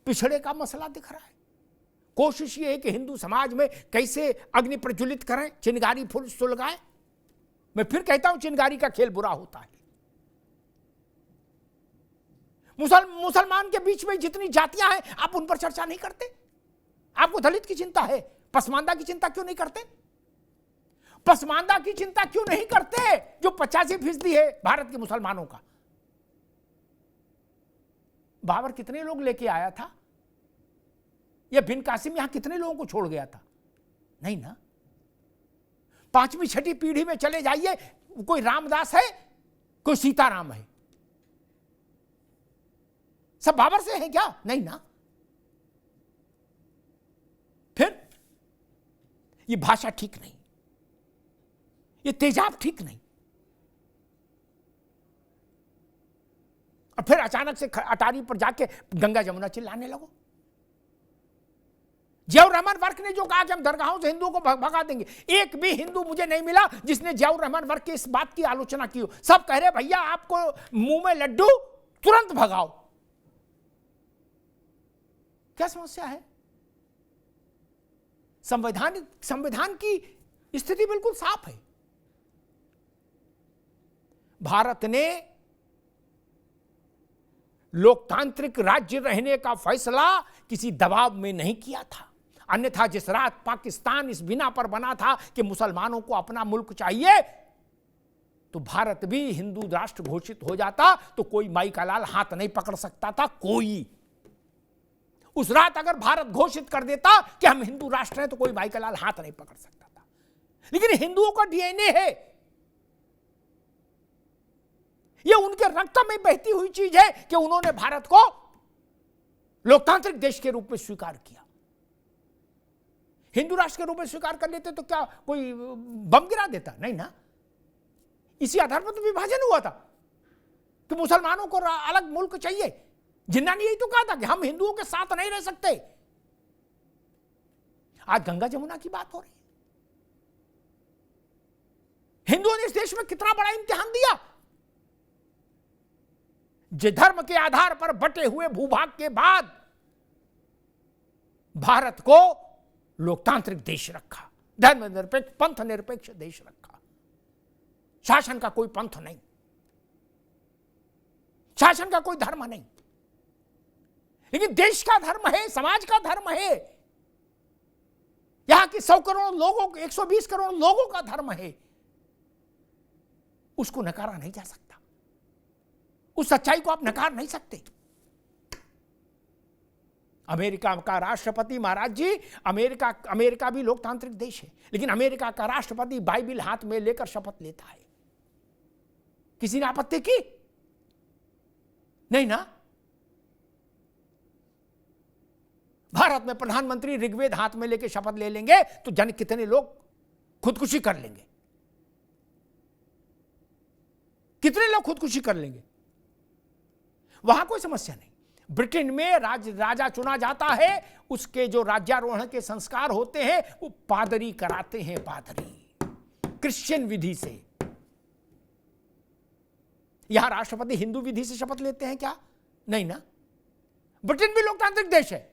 पिछड़े का मसला दिख रहा है। कोशिश ये है कि हिंदू समाज में कैसे अग्नि प्रज्वलित करें, चिंगारी फूल सुलगाएं। मैं फिर कहता हूं चिंगारी का खेल बुरा होता है। मुसलमान के बीच में जितनी जातियां हैं आप उन पर चर्चा नहीं करते। आपको दलित की चिंता है, पसमानदा की चिंता क्यों नहीं करते? पसमानदा की चिंता क्यों नहीं करते जो 85% है भारत के मुसलमानों का? बाबर कितने लोग लेके आया था? या बिन कासिम यहां कितने लोगों को छोड़ गया था? नहीं ना। 5वीं 6ठी पीढ़ी में चले जाइए, कोई रामदास है, कोई सीताराम है, सब बाबर से हैं क्या? नहीं ना। फिर ये भाषा ठीक नहीं, ये तेजाब ठीक नहीं। और फिर अचानक से अटारी पर जाके गंगा जमुना चिल्लाने लगो। जियाउर रहमान वर्क ने जो कहा कि हम दरगाहों से हिंदुओं को भगा देंगे, एक भी हिंदू मुझे नहीं मिला जिसने जियाउर रहमान वर्क की इस बात की आलोचना की हो। सब कह रहे भैया आपको मुंह में लड्डू, तुरंत भगाओ। क्या समस्या है? संविधान की स्थिति बिल्कुल साफ है। भारत ने लोकतांत्रिक राज्य रहने का फैसला किसी दबाव में नहीं किया था। अन्यथा जिस रात पाकिस्तान इस बिना पर बना था कि मुसलमानों को अपना मुल्क चाहिए, तो भारत भी हिंदू राष्ट्र घोषित हो जाता तो कोई माई का लाल हाथ नहीं पकड़ सकता था। कोई उस रात अगर भारत घोषित कर देता कि हम हिंदू राष्ट्र हैं तो कोई माई का लाल हाथ नहीं पकड़ सकता था। लेकिन हिंदुओं का डीएनए है, यह उनके रक्त में बहती हुई चीज है कि उन्होंने भारत को लोकतांत्रिक देश के रूप में स्वीकार किया। हिंदू राष्ट्र के रूप में स्वीकार कर लेते तो क्या कोई बम गिरा देता? नहीं ना। इसी आधार पर तो विभाजन हुआ था कि मुसलमानों को अलग मुल्क चाहिए। जिन्ना ने यही तो कहा था कि हम हिंदुओं के साथ नहीं रह सकते। आज गंगा जमुना की बात हो रही है। हिंदुओं ने इस देश में कितना बड़ा इम्तिहान दिया। धर्म के आधार पर बटे हुए भूभाग के बाद भारत को लोकतांत्रिक देश रखा, धर्मनिरपेक्ष, पंथ निरपेक्ष देश रखा। शासन का कोई पंथ नहीं, शासन का कोई धर्म नहीं। लेकिन देश का धर्म है, समाज का धर्म है, यहां के 100 करोड़ लोगों, 120 करोड़ लोगों का धर्म है, उसको नकारा नहीं जा सकता। उस सच्चाई को आप नकार नहीं सकते। अमेरिका का राष्ट्रपति, महाराज जी, अमेरिका भी लोकतांत्रिक देश है, लेकिन अमेरिका का राष्ट्रपति बाइबिल हाथ में लेकर शपथ लेता है। किसी ने आपत्ति की? नहीं ना। भारत में प्रधानमंत्री ऋग्वेद हाथ में लेकर शपथ ले लेंगे तो जाने कितने लोग खुदकुशी कर लेंगे, कितने लोग खुदकुशी कर लेंगे। वहां कोई समस्या नहीं। ब्रिटेन में राजा चुना जाता है, उसके जो राज्यारोहण के संस्कार होते हैं वो पादरी कराते हैं, पादरी क्रिश्चियन विधि से। यहां राष्ट्रपति हिंदू विधि से शपथ लेते हैं क्या? नहीं ना। ब्रिटेन भी लोकतांत्रिक देश है,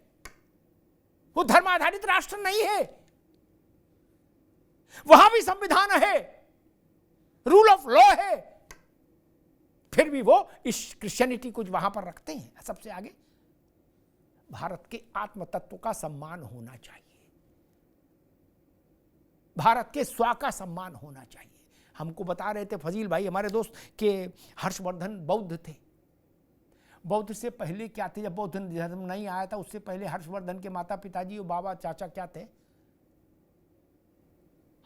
वो धर्म आधारित राष्ट्र नहीं है, वहां भी संविधान है, रूल ऑफ लॉ है, फिर भी वो इस क्रिश्चियनिटी को वहां पर रखते हैं सबसे आगे। भारत के आत्म तत्व का सम्मान होना चाहिए, भारत के स्व का सम्मान होना चाहिए। हमको बता रहे थे फजील भाई हमारे दोस्त के हर्षवर्धन बौद्ध थे। बौद्ध से पहले क्या थे? जब बौद्ध धर्म नहीं आया था उससे पहले हर्षवर्धन के माता पिताजी और बाबा चाचा क्या थे?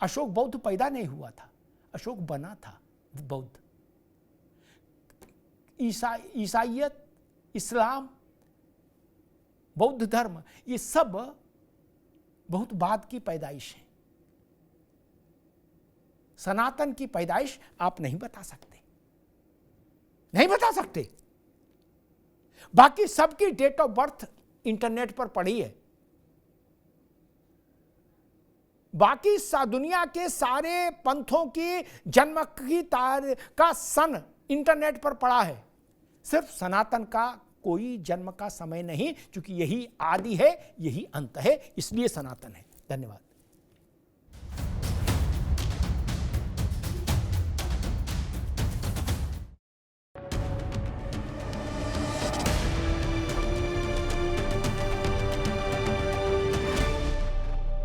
अशोक बौद्ध पैदा नहीं हुआ था, अशोक बना था बौद्ध। ईसाइयत, इस्लाम, बौद्ध धर्म, ये सब बहुत बाद की पैदाइश है। सनातन की पैदाइश आप नहीं बता सकते, नहीं बता सकते। बाकी सबकी डेट ऑफ बर्थ इंटरनेट पर पड़ी है, बाकी दुनिया के सारे पंथों की जन्म की तारीख का सन इंटरनेट पर पड़ा है। सिर्फ सनातन का कोई जन्म का समय नहीं, क्योंकि यही आदि है, यही अंत है, इसलिए सनातन है। धन्यवाद।